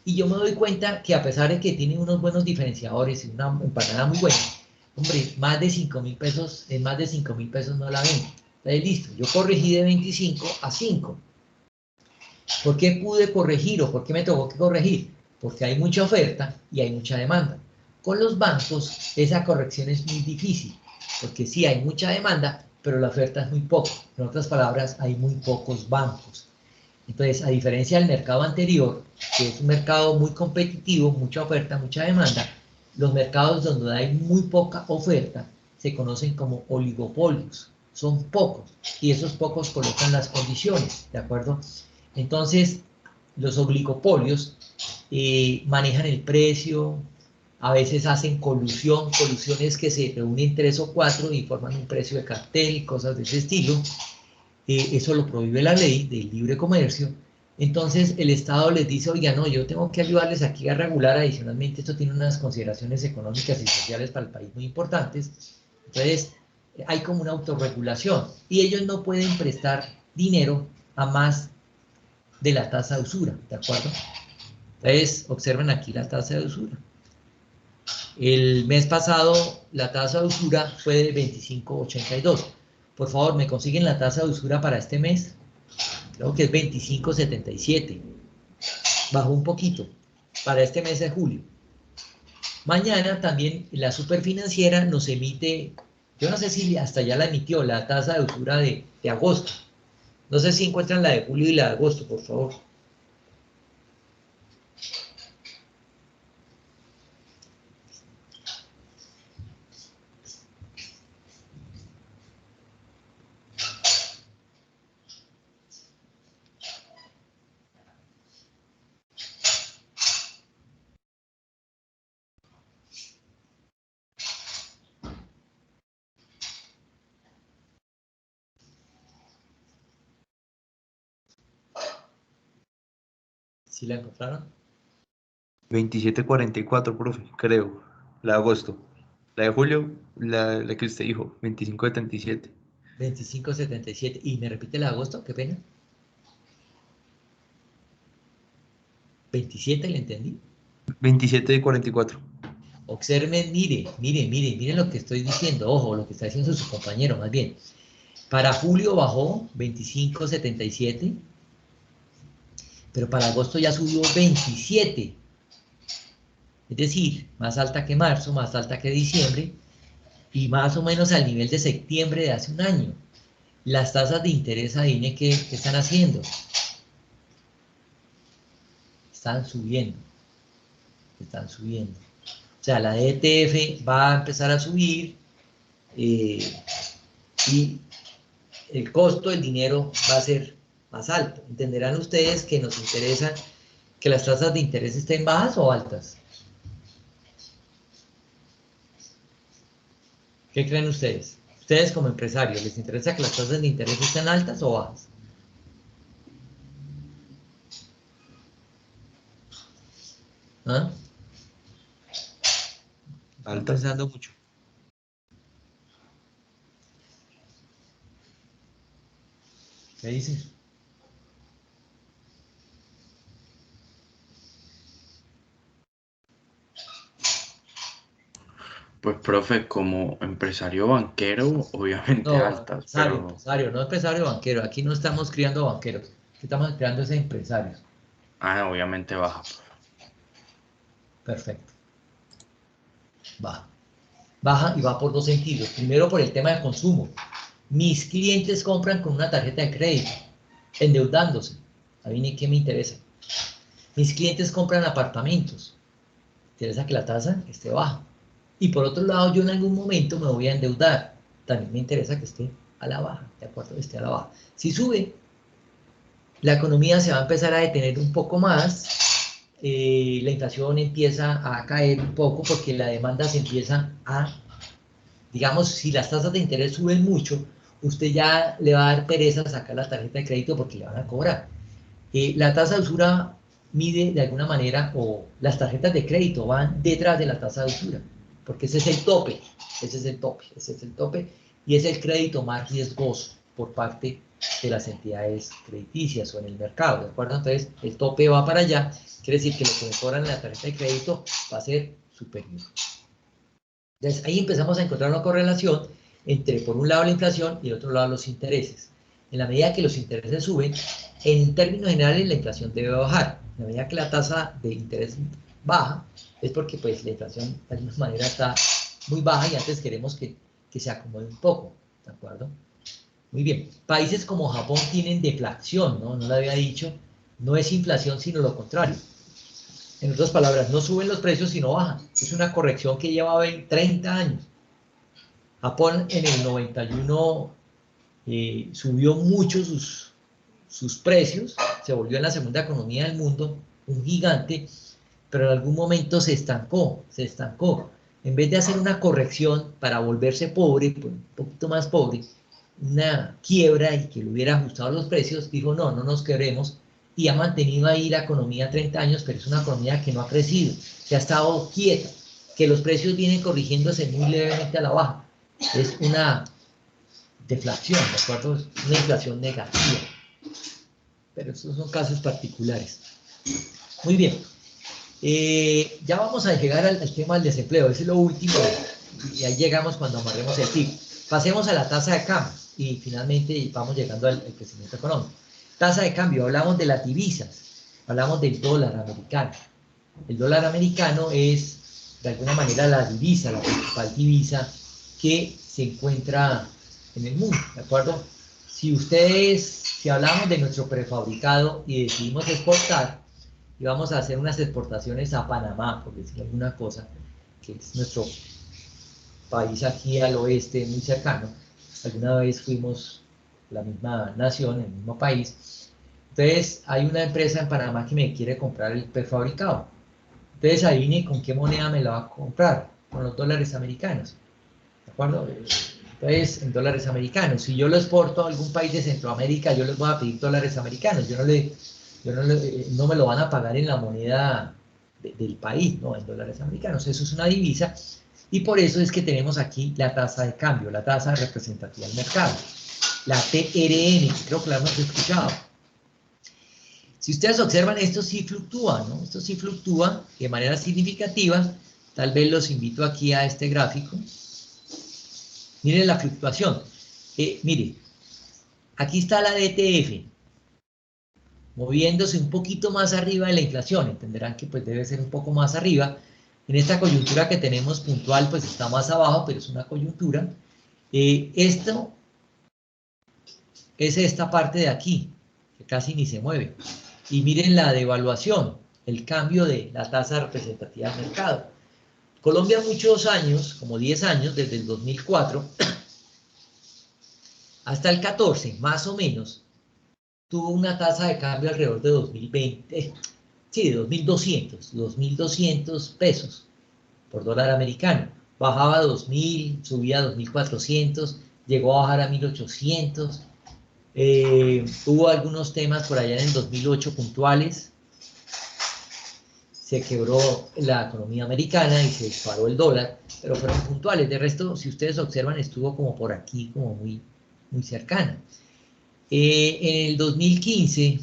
Y yo me doy cuenta que a pesar de que tiene unos buenos diferenciadores y una empanada muy buena, hombre, más de 5.000 pesos, en más de 5.000 pesos no la vendo. Entonces, listo, yo corregí de 25 a 5. ¿Por qué pude corregir o por qué me tocó que corregir? Porque hay mucha oferta y hay mucha demanda. Con los bancos esa corrección es muy difícil, porque sí hay mucha demanda, pero la oferta es muy poco. En otras palabras, hay muy pocos bancos. Entonces, a diferencia del mercado anterior, que es un mercado muy competitivo, mucha oferta, mucha demanda, los mercados donde hay muy poca oferta se conocen como oligopolios. Son pocos y esos pocos colocan las condiciones, ¿de acuerdo? Entonces, los oligopolios manejan el precio, a veces hacen colusiones que se reúnen tres o cuatro y forman un precio de cartel, cosas de ese estilo. Eso lo prohíbe la ley del libre comercio. Entonces el Estado les dice, oiga, no, yo tengo que ayudarles aquí a regular adicionalmente, esto tiene unas consideraciones económicas y sociales para el país muy importantes. Entonces hay como una autorregulación y ellos no pueden prestar dinero a más de la tasa de usura, ¿de acuerdo? Entonces observen aquí la tasa de usura. El mes pasado la tasa de usura fue de 25,82. Por favor, ¿me consiguen la tasa de usura para este mes? Creo que es 25,77. Bajó un poquito para este mes de julio. Mañana también la superfinanciera nos emite, yo no sé si hasta ya la emitió, la tasa de usura de agosto. No sé si encuentran la de julio y la de agosto, por favor. ¿Sí la encontraron? 27.44, profe, creo. La de agosto. La de julio, la que usted dijo, 25.77. 25,77. ¿Y me repite la de agosto? Qué pena. 27, ¿le entendí? 27.44. Observen, mire lo que estoy diciendo, ojo, lo que está diciendo su compañero, más bien. Para julio bajó 25,77, pero para agosto ya subió 27. Es decir, más alta que marzo, más alta que diciembre, y más o menos al nivel de septiembre de hace un año. Las tasas de interés, adivine qué están haciendo. Están subiendo, están subiendo. O sea, la ETF va a empezar a subir y el costo del dinero va a ser más alto. Entenderán ustedes que nos interesa que las tasas de interés estén bajas o altas. ¿Qué creen ustedes? Ustedes como empresarios, ¿les interesa que las tasas de interés estén altas o bajas? ¿Ah? Están Altas. pensando mucho. ¿Qué dices? Pues, profe, como empresario banquero, obviamente No, altas, empresario, pero empresario, no empresario banquero. Aquí no estamos criando banqueros, aquí estamos criando ese empresarios. obviamente baja. Perfecto. Baja. Baja y va por dos sentidos. Primero por el tema de consumo. Mis clientes compran con una tarjeta de crédito, endeudándose. A mí ni qué me interesa. Mis clientes compran apartamentos. Interesa que la tasa esté baja. Y por otro lado, yo en algún momento me voy a endeudar. También me interesa que esté a la baja, ¿de acuerdo? Esté a la baja. Si sube, la economía se va a empezar a detener un poco más, la inflación empieza a caer un poco porque la demanda se empieza a, digamos, si las tasas de interés suben mucho, usted ya le va a dar pereza sacar la tarjeta de crédito porque le van a cobrar. La tasa de usura mide de alguna manera, o las tarjetas de crédito van detrás de la tasa de usura, porque ese es el tope, ese es el tope, ese es el tope, y es el crédito más riesgoso por parte de las entidades crediticias o en el mercado, ¿de acuerdo? Entonces, el tope va para allá, quiere decir que lo que me cobran en la tarjeta de crédito va a ser superior. Entonces, ahí empezamos a encontrar una correlación entre, por un lado, la inflación y, por otro lado, los intereses. En la medida que los intereses suben, en términos generales, la inflación debe bajar. En la medida que la tasa de interés baja, es porque pues, la inflación de alguna manera está muy baja y antes queremos que se acomode un poco, ¿de acuerdo? Muy bien. Países como Japón tienen deflación, ¿no? No lo había dicho. No es inflación, sino lo contrario. En otras palabras, no suben los precios, sino bajan. Es una corrección que lleva 20, 30 años. Japón en el 91 subió mucho sus precios, se volvió en la segunda economía del mundo, un gigante, pero en algún momento se estancó, se estancó. En vez de hacer una corrección para volverse pobre, un poquito más pobre, una quiebra y que le hubiera ajustado los precios, dijo no, no nos quebremos, y ha mantenido ahí la economía 30 años, pero es una economía que no ha crecido, que ha estado quieta, que los precios vienen corrigiéndose muy levemente a la baja. Es una deflación, ¿de acuerdo? Es una inflación negativa. Pero estos son casos particulares. Muy bien. Ya vamos a llegar al tema del desempleo, ese es lo último, y ahí llegamos cuando amarremos el PIB. Pasemos a la tasa de cambio, y finalmente vamos llegando al crecimiento económico. Tasa de cambio, hablamos de las divisas, hablamos del dólar americano. El dólar americano es, de alguna manera, la divisa, la principal divisa que se encuentra en el mundo, ¿de acuerdo? Si hablamos de nuestro prefabricado y decidimos exportar, y vamos a hacer unas exportaciones a Panamá, por decir alguna cosa, que es nuestro país aquí al oeste, muy cercano. Alguna vez fuimos la misma nación, el mismo país. Entonces, hay una empresa en Panamá que me quiere comprar el prefabricado. Entonces, adivine con qué moneda me la va a comprar, con los dólares americanos. ¿De acuerdo? Entonces, en dólares americanos. Si yo lo exporto a algún país de Centroamérica, yo les voy a pedir dólares americanos. No me lo van a pagar en la moneda del país, no, en dólares americanos. Eso es una divisa y por eso es que tenemos aquí la tasa de cambio, la tasa representativa del mercado, la TRM, que creo que la hemos escuchado. Si ustedes observan, esto sí fluctúa, ¿no? Esto sí fluctúa de manera significativa. Tal vez los invito aquí a este gráfico. Miren la fluctuación. Mire, aquí está la DTF, moviéndose un poquito más arriba de la inflación. Entenderán que pues debe ser un poco más arriba. En esta coyuntura que tenemos puntual, pues está más abajo, pero es una coyuntura. Esto es esta parte de aquí, que casi ni se mueve. Y miren la devaluación, el cambio de la tasa representativa del mercado. Colombia muchos años, como 10 años, desde el 2004 hasta el 14, más o menos, tuvo una tasa de cambio alrededor de 2020, sí, de 2.200 pesos por dólar americano. Bajaba a 2.000, subía a 2.400, llegó a bajar a 1.800. Hubo algunos temas por allá en el 2008 puntuales. Se quebró la economía americana y se disparó el dólar, pero fueron puntuales. De resto, si ustedes observan, estuvo como por aquí, como muy, muy cercana. En el 2015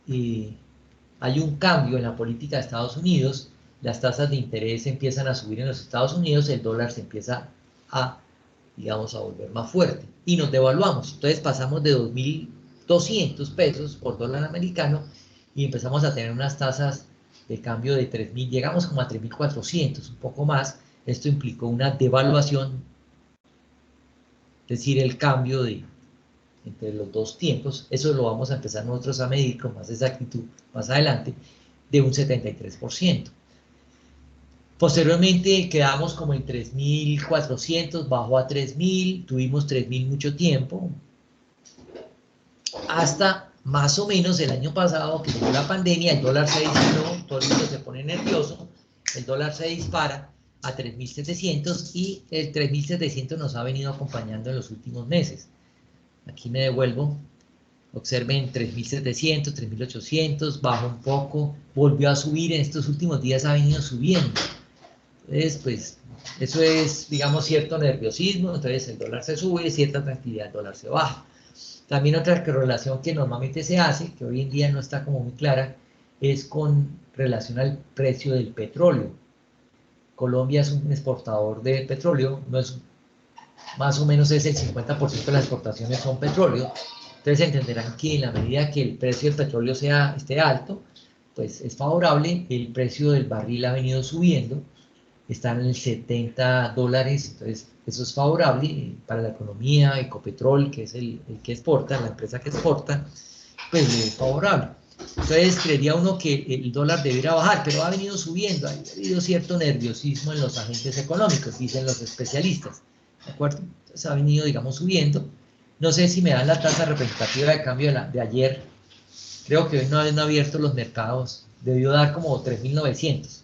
hay un cambio en la política de Estados Unidos las tasas de interés empiezan a subir en los Estados Unidos, el dólar se empieza a, digamos, a volver más fuerte y nos devaluamos. Entonces pasamos de 2.200 pesos por dólar americano y empezamos a tener unas tasas de cambio de 3.000, llegamos como a 3.400, un poco más. Esto implicó una devaluación, es decir, el cambio entre los dos tiempos. Eso lo vamos a empezar nosotros a medir con más exactitud más adelante, de un 73%. Posteriormente quedamos como en 3.400, bajó a 3.000, tuvimos 3.000 mucho tiempo, hasta más o menos el año pasado que llegó la pandemia, el dólar se disparó, todo el mundo se pone nervioso, el dólar se dispara a 3.700 y el 3.700 nos ha venido acompañando en los últimos meses. Aquí me devuelvo, observen 3.700, 3.800, bajó un poco, volvió a subir, en estos últimos días ha venido subiendo. Entonces, pues, eso es, digamos, cierto nerviosismo, entonces el dólar se sube, cierta tranquilidad, el dólar se baja. También otra correlación que normalmente se hace, que hoy en día no está como muy clara, es con relación al precio del petróleo. Colombia es un exportador de petróleo, no es, más o menos es el 50% de las exportaciones son petróleo. Entonces entenderán que en la medida que el precio del petróleo esté alto, pues es favorable, el precio del barril ha venido subiendo, está en el $70, entonces eso es favorable para la economía. Ecopetrol, que es el que exporta, la empresa que exporta, pues es favorable. Entonces creería uno que el dólar debería bajar, pero ha venido subiendo, ha habido cierto nerviosismo en los agentes económicos, dicen los especialistas, ¿de acuerdo? Entonces ha venido, digamos, subiendo. No sé si me dan la tasa representativa de cambio de ayer, creo que hoy no han abierto los mercados, debió dar como 3.900.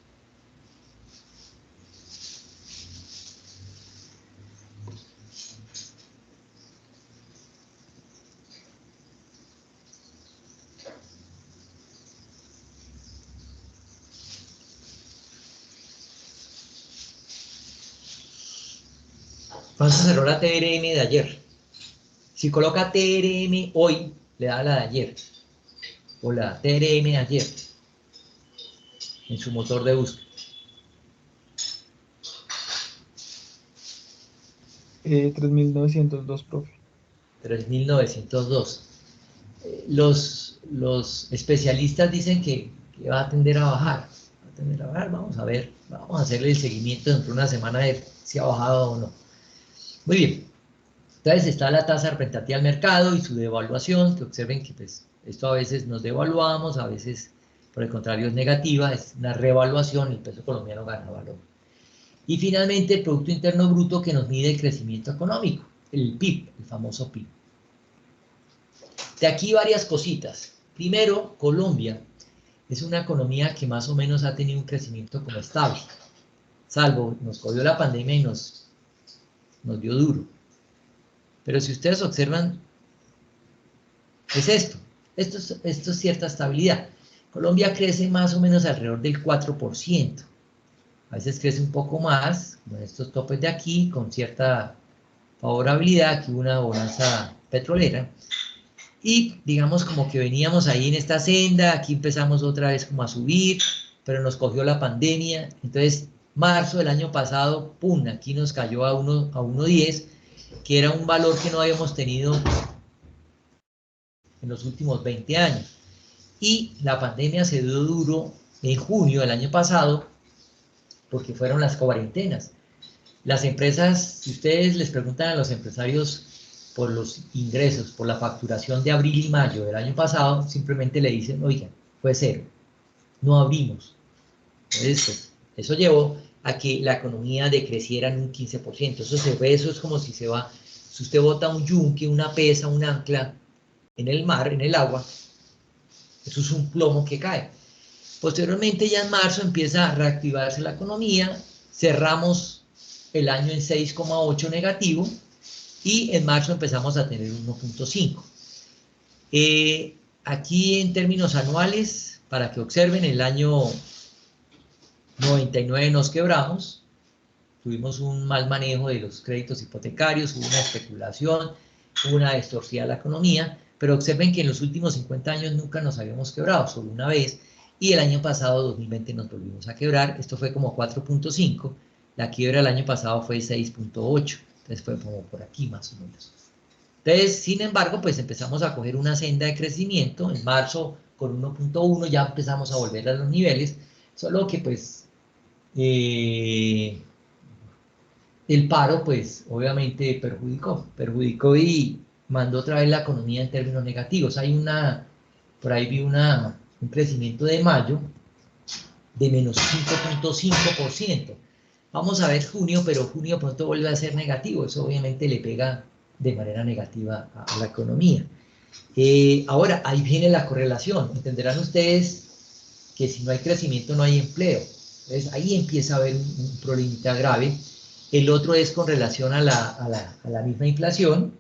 Entonces cerró la TRM de ayer. Si coloca TRM hoy, le da la de ayer. O la TRM de ayer. En su motor de búsqueda. 3.902, profe. 3.902. Los especialistas dicen que va a tender a bajar. Va a tender a bajar. Vamos a ver. Vamos a hacerle el seguimiento dentro de una semana a ver si ha bajado o no. Muy bien. Entonces está la tasa representativa al mercado y su devaluación, que observen que pues, esto a veces nos devaluamos, a veces por el contrario es negativa, es una revaluación, el peso colombiano gana valor. Y finalmente el Producto Interno Bruto, que nos mide el crecimiento económico, el PIB, el famoso PIB. De aquí varias cositas. Primero, Colombia es una economía que más o menos ha tenido un crecimiento como estable, salvo nos cogió la pandemia y nos dio duro. Pero si ustedes observan, es esto es cierta estabilidad. Colombia crece más o menos alrededor del 4%. A veces crece un poco más, como en estos topes de aquí, con cierta favorabilidad, aquí una bonanza petrolera. Y digamos como que veníamos ahí en esta senda, aquí empezamos otra vez como a subir, pero nos cogió la pandemia. Entonces, marzo del año pasado, pum, aquí nos cayó a 1.10, que era un valor que no habíamos tenido en los últimos 20 años. Y la pandemia se dio duro en junio del año pasado, porque fueron las cuarentenas. Las empresas, si ustedes les preguntan a los empresarios por los ingresos, por la facturación de abril y mayo del año pasado, simplemente le dicen, oigan, fue cero, no abrimos. Entonces, pues, eso llevó a que la economía decreciera en un 15%. Eso es como si si usted bota un yunque, una pesa, un ancla en el mar, en el agua, eso es un plomo que cae. Posteriormente, ya en marzo empieza a reactivarse la economía, cerramos el año en 6,8 negativo y en marzo empezamos a tener 1.5. Aquí en términos anuales, para que observen, el año 99 nos quebramos, tuvimos un mal manejo de los créditos hipotecarios, hubo una especulación, hubo una distorsión de la economía, pero observen que en los últimos 50 años nunca nos habíamos quebrado, solo una vez, y el año pasado, 2020, nos volvimos a quebrar. Esto fue como 4.5, la quiebra del año pasado fue 6.8, entonces fue como por aquí más o menos. Entonces, sin embargo, pues empezamos a coger una senda de crecimiento. En marzo, con 1.1, ya empezamos a volver a los niveles, solo que pues el paro, pues obviamente perjudicó y mandó otra vez la economía en términos negativos. Por ahí vi un crecimiento de mayo de menos 5.5%. Vamos a ver junio, pero junio pronto vuelve a ser negativo. Eso obviamente le pega de manera negativa a la economía. Ahora, ahí viene la correlación. Entenderán ustedes que si no hay crecimiento no hay empleo. Entonces ahí empieza a haber un problemita grave. El otro es con relación a la misma inflación.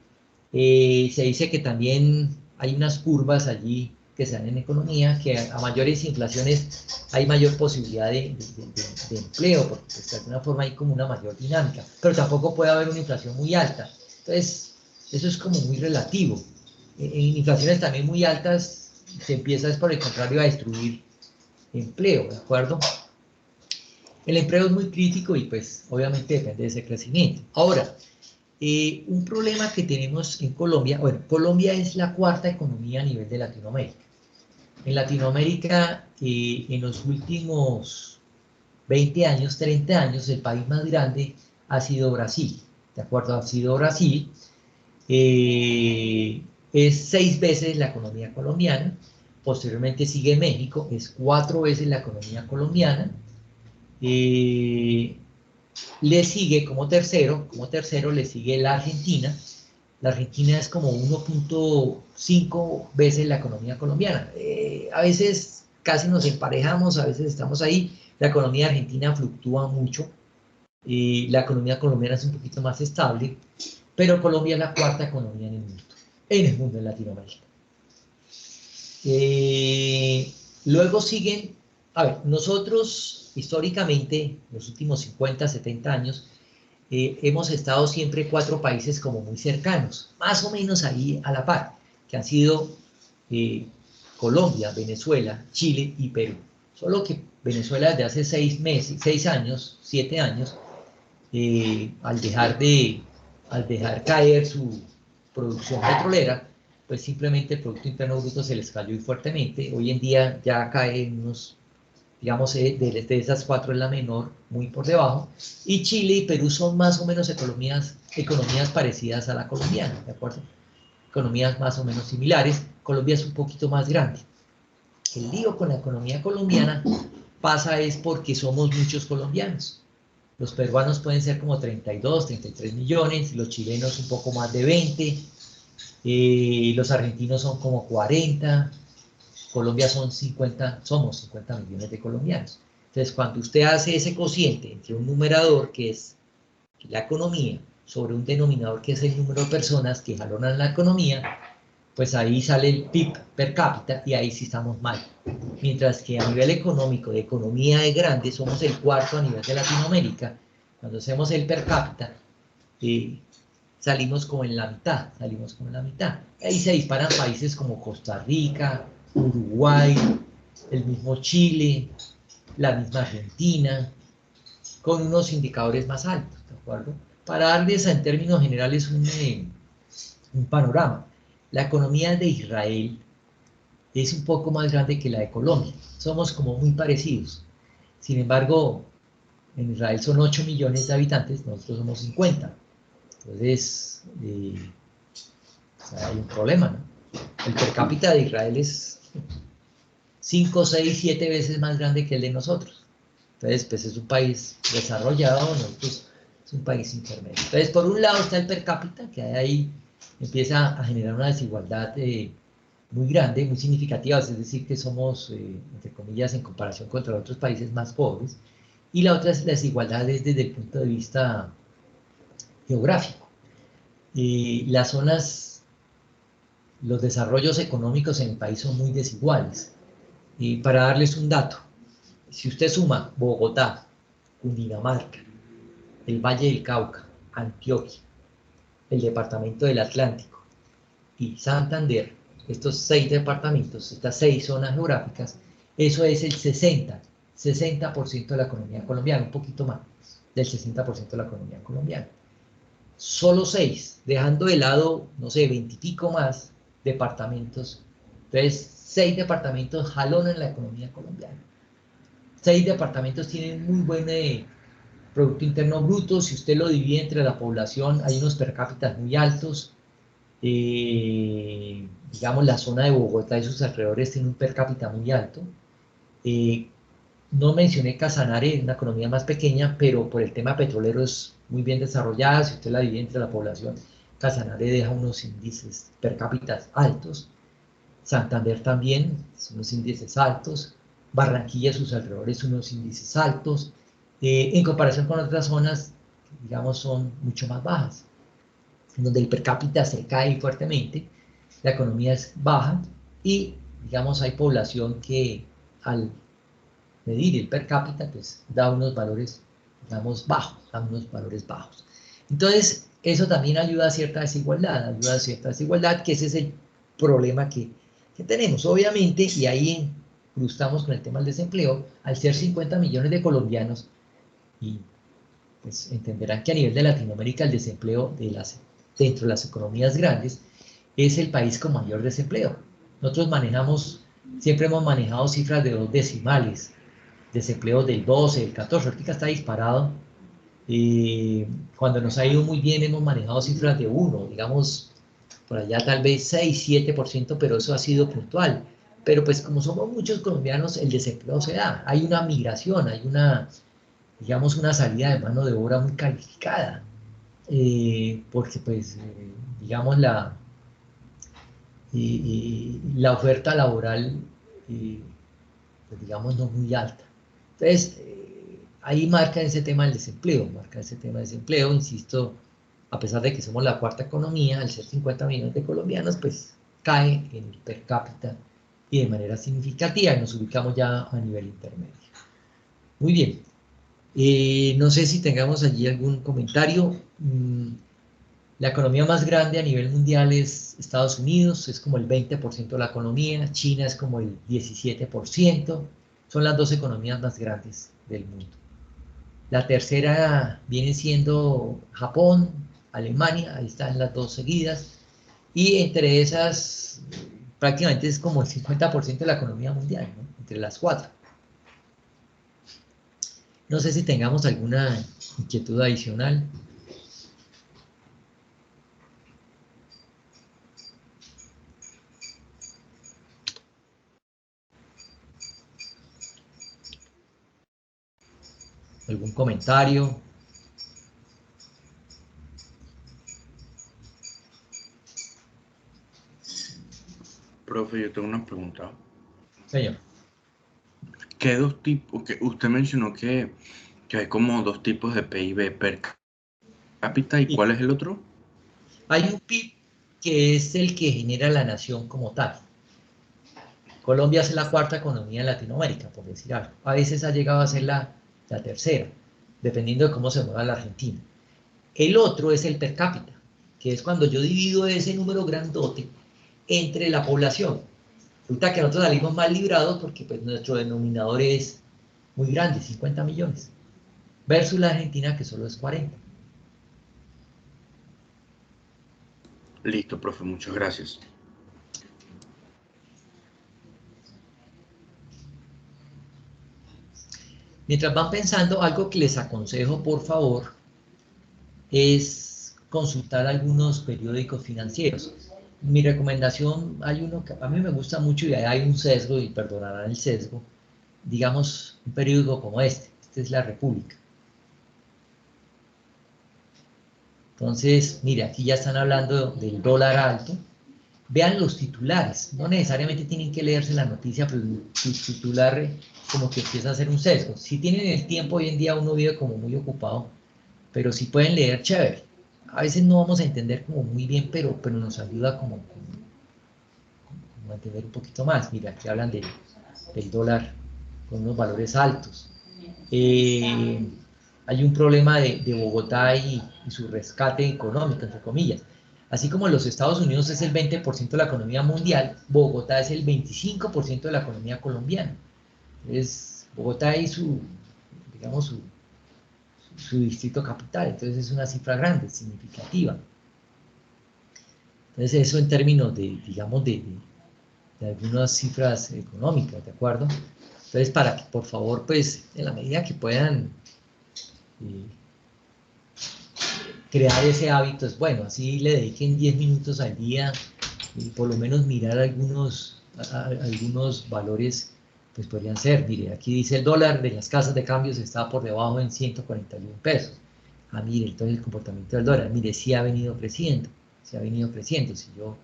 Se dice que también hay unas curvas allí que se dan en economía, que a mayores inflaciones hay mayor posibilidad de empleo, porque pues, de alguna forma hay como una mayor dinámica, pero tampoco puede haber una inflación muy alta. Entonces, eso es como muy relativo. En inflaciones también muy altas se empieza, por el contrario, a destruir empleo, ¿de acuerdo? El empleo es muy crítico y pues obviamente depende de ese crecimiento. Ahora, un problema que tenemos en Colombia, bueno, Colombia es la cuarta economía a nivel de Latinoamérica. En Latinoamérica, en los últimos 20 años, 30 años, el país más grande ha sido Brasil, ¿de acuerdo? Ha sido Brasil, es 6 veces la economía colombiana, posteriormente sigue México, es 4 veces la economía colombiana, le sigue como tercero le sigue la Argentina. La Argentina es como 1.5 veces la economía colombiana. A veces casi nos emparejamos, a veces estamos ahí. La economía argentina fluctúa mucho. La economía colombiana es un poquito más estable, pero Colombia es la cuarta economía en el mundo, en Latinoamérica. Luego siguen, a ver, nosotros históricamente, los últimos 50, 70 años, hemos estado siempre 4 países como muy cercanos, más o menos ahí a la par, que han sido Colombia, Venezuela, Chile y Perú. Solo que Venezuela desde hace 6 años, 7 años, al dejar caer su producción petrolera, pues simplemente el Producto Interno Bruto se les cayó fuertemente. Hoy en día ya cae en unos, digamos, de esas 4 es la menor, muy por debajo, y Chile y Perú son más o menos economías parecidas a la colombiana, ¿de acuerdo? Economías más o menos similares. Colombia es un poquito más grande. El lío con la economía colombiana pasa es porque somos muchos colombianos. Los peruanos pueden ser como 32, 33 millones, los chilenos un poco más de 20, los argentinos son como 40, Colombia somos 50 millones de colombianos. Entonces, cuando usted hace ese cociente entre un numerador, que es la economía, sobre un denominador, que es el número de personas que jalonan la economía, pues ahí sale el PIB per cápita y ahí sí estamos mal. Mientras que a nivel económico, de economía de grande, somos el cuarto a nivel de Latinoamérica. Cuando hacemos el per cápita, salimos como en la mitad. Ahí se disparan países como Costa Rica, Uruguay, el mismo Chile, la misma Argentina, con unos indicadores más altos, ¿de acuerdo? Para darles en términos generales un panorama. La economía de Israel es un poco más grande que la de Colombia. Somos como muy parecidos. Sin embargo, en Israel son 8 millones de habitantes, nosotros somos 50. Entonces, o sea, hay un problema, ¿no? El per cápita de Israel es 5, 6, 7 veces más grande que el de nosotros. Entonces, pues es un país desarrollado, nosotros es un país intermedio. Entonces, por un lado está el per cápita, que ahí empieza a generar una desigualdad muy grande, muy significativa, es decir, que somos, entre comillas, en comparación contra otros países más pobres. Y la otra es la desigualdad desde el punto de vista geográfico. Las zonas, los desarrollos económicos en el país son muy desiguales. Para darles un dato, si usted suma Bogotá, Cundinamarca, el Valle del Cauca, Antioquia, el departamento del Atlántico y Santander, estos 6 departamentos, estas 6 zonas geográficas, Eso es el 60% de la economía colombiana, un poquito más del 60% de la economía colombiana. Solo 6, dejando de lado, no sé, 20 y pico más departamentos. Entonces, 6 departamentos jalonan la economía colombiana. 6 departamentos tienen muy buen Producto Interno Bruto. Si usted lo divide entre la población, hay unos per cápita muy altos. Digamos, la zona de Bogotá y sus alrededores tiene un per cápita muy alto. No mencioné Casanare, una economía más pequeña, pero por el tema petrolero es muy bien desarrollada. Si usted la divide entre la población, Casanare deja unos índices per cápita altos. Santander también, unos índices altos. Barranquilla y sus alrededores, unos índices altos. En comparación con otras zonas, digamos, son mucho más bajas, donde el per cápita se cae fuertemente, la economía es baja y, digamos, hay población que al medir el per cápita, pues da unos valores, digamos, bajos, da unos valores bajos. Entonces, eso también ayuda a cierta desigualdad, que ese es el problema que tenemos. Obviamente, y ahí cruzamos con el tema del desempleo, al ser 50 millones de colombianos, y pues entenderán que a nivel de Latinoamérica el desempleo dentro de las economías grandes es el país con mayor desempleo. Nosotros siempre hemos manejado cifras de 2 decimales, desempleo del 12, del 14, ahorita está disparado. Cuando nos ha ido muy bien hemos manejado cifras de 1, digamos, por allá tal vez 6, 7%, pero eso ha sido puntual. Pero pues como somos muchos colombianos, el desempleo se da. Hay una migración, hay digamos, una salida de mano de obra muy calificada. Porque pues, digamos, la oferta laboral, pues, digamos, no es muy alta. Entonces, ahí marca ese tema del desempleo, insisto, a pesar de que somos la cuarta economía, al ser 50 millones de colombianos, pues cae en el per cápita y de manera significativa, y nos ubicamos ya a nivel intermedio. Muy bien. No sé si tengamos allí algún comentario. La economía más grande a nivel mundial es Estados Unidos, es como el 20% de la economía, China es como el 17%, son las 2 economías más grandes del mundo. La tercera viene siendo Japón, Alemania, ahí están las 2 seguidas, y entre esas prácticamente es como el 50% de la economía mundial, ¿no? Entre las 4. No sé si tengamos alguna inquietud adicional. ¿Algún comentario? Profe, yo tengo una pregunta. Señor. ¿Qué 2 tipos? Que usted mencionó que hay como 2 tipos de PIB, per cápita, ¿y cuál es el otro? Hay un PIB que es el que genera la nación como tal. Colombia es la cuarta economía en Latinoamérica, por decir algo. A veces ha llegado a ser la tercera, dependiendo de cómo se mueva la Argentina. El otro es el per cápita, que es cuando yo divido ese número grandote entre la población. Resulta que nosotros salimos más librados porque pues, nuestro denominador es muy grande, 50 millones, versus la Argentina que solo es 40. Listo, profe, muchas gracias. Mientras van pensando, algo que les aconsejo, por favor, es consultar algunos periódicos financieros. Mi recomendación, hay uno que a mí me gusta mucho y hay un sesgo, y perdonarán el sesgo, digamos, un periódico como este es La República. Entonces, mire, aquí ya están hablando del dólar alto. Vean los titulares, no necesariamente tienen que leerse la noticia, pero el titular como que empieza a hacer un sesgo. Si tienen el tiempo, hoy en día uno vive como muy ocupado, pero si pueden leer, chévere. A veces no vamos a entender como muy bien, pero nos ayuda como a entender un poquito más. Mira, aquí hablan del dólar con unos valores altos. Hay un problema de Bogotá y su rescate económico, entre comillas. Así como los Estados Unidos es el 20% de la economía mundial, Bogotá es el 25% de la economía colombiana. Es Bogotá y digamos, su distrito capital, entonces es una cifra grande, significativa. Entonces eso en términos digamos, de algunas cifras económicas, ¿de acuerdo? Entonces, para que por favor, pues, en la medida que puedan crear ese hábito, es bueno, así le dediquen 10 minutos al día y por lo menos mirar algunos valores, pues podrían ser, mire, aquí dice el dólar de las casas de cambios está por debajo en 141 pesos. Ah, mire, entonces el comportamiento del dólar, mire, sí ha venido creciendo, si yo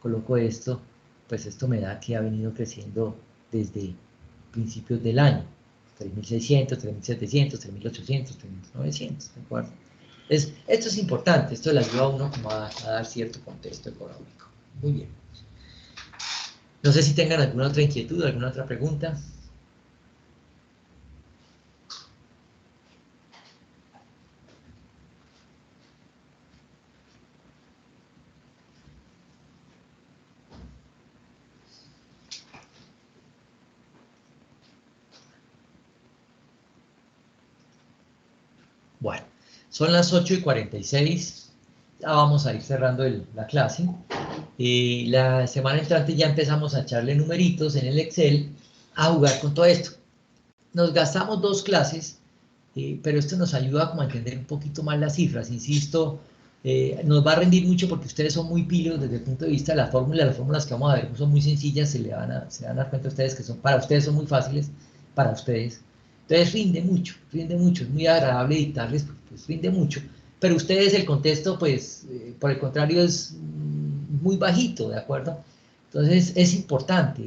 coloco esto, pues esto me da que ha venido creciendo desde principios del año, 3.600, 3.700, 3.800, 3.900, ¿de acuerdo? Esto es importante, esto le ayuda a uno como a dar cierto contexto económico. Muy bien. No sé si tengan alguna otra inquietud, alguna otra pregunta. Bueno, son las 8:46, ya vamos a ir cerrando la clase. La semana entrante ya empezamos a echarle numeritos en el Excel, a jugar con todo esto. Nos gastamos 2 clases, pero esto nos ayuda como a entender un poquito más las cifras, insisto, nos va a rendir mucho porque ustedes son muy pilos desde el punto de vista de las fórmulas que vamos a ver son muy sencillas, se van a dar cuenta ustedes que para ustedes son muy fáciles, para ustedes. Entonces rinde mucho, es muy agradable dictarles, pues rinde mucho, pero ustedes el contexto, pues, por el contrario, es muy bajito, ¿de acuerdo? Entonces es importante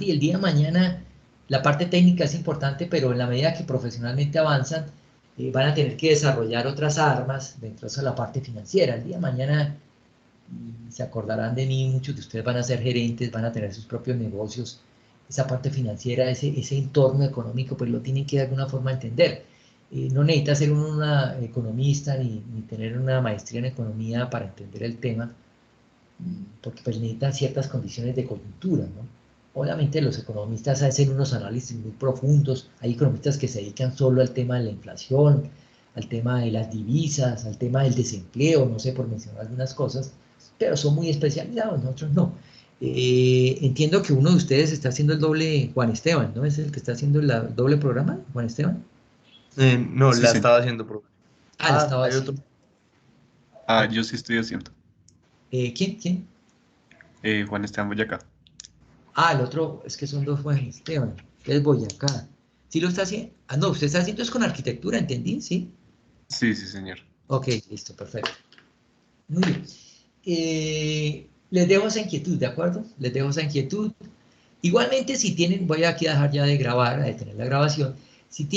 y el día de mañana la parte técnica es importante, pero en la medida que profesionalmente avanzan, van a tener que desarrollar otras armas dentro de la parte financiera. El día de mañana se acordarán de mí, muchos de ustedes van a ser gerentes, van a tener sus propios negocios, esa parte financiera, ese entorno económico, pues lo tienen que de alguna forma entender. No necesita ser una economista ni tener una maestría en economía para entender el tema, porque pues necesitan ciertas condiciones de coyuntura, ¿no? Obviamente los economistas hacen unos análisis muy profundos, hay economistas que se dedican solo al tema de la inflación, al tema de las divisas, al tema del desempleo, no sé, por mencionar algunas cosas, pero son muy especializados, nosotros no. Entiendo que uno de ustedes está haciendo el doble, Juan Esteban, ¿no? ¿Es el que está haciendo el doble programa, Juan Esteban? No, Sí, la señor. estaba haciendo, profe. Ah, le estaba Hay otro. haciendo. Yo sí estoy haciendo. ¿Quién? Juan Esteban Boyacá. Ah, el otro, es que son 2 Juan Esteban, es Boyacá. ¿Sí lo está haciendo? Ah, no, usted está haciendo es con arquitectura, ¿entendí? ¿Sí? Sí, señor. Ok, listo, perfecto. Muy bien. Les dejo esa inquietud, ¿de acuerdo? Les dejo esa inquietud. Igualmente, si tienen, voy aquí a dejar ya de grabar, a detener la grabación. Si tienen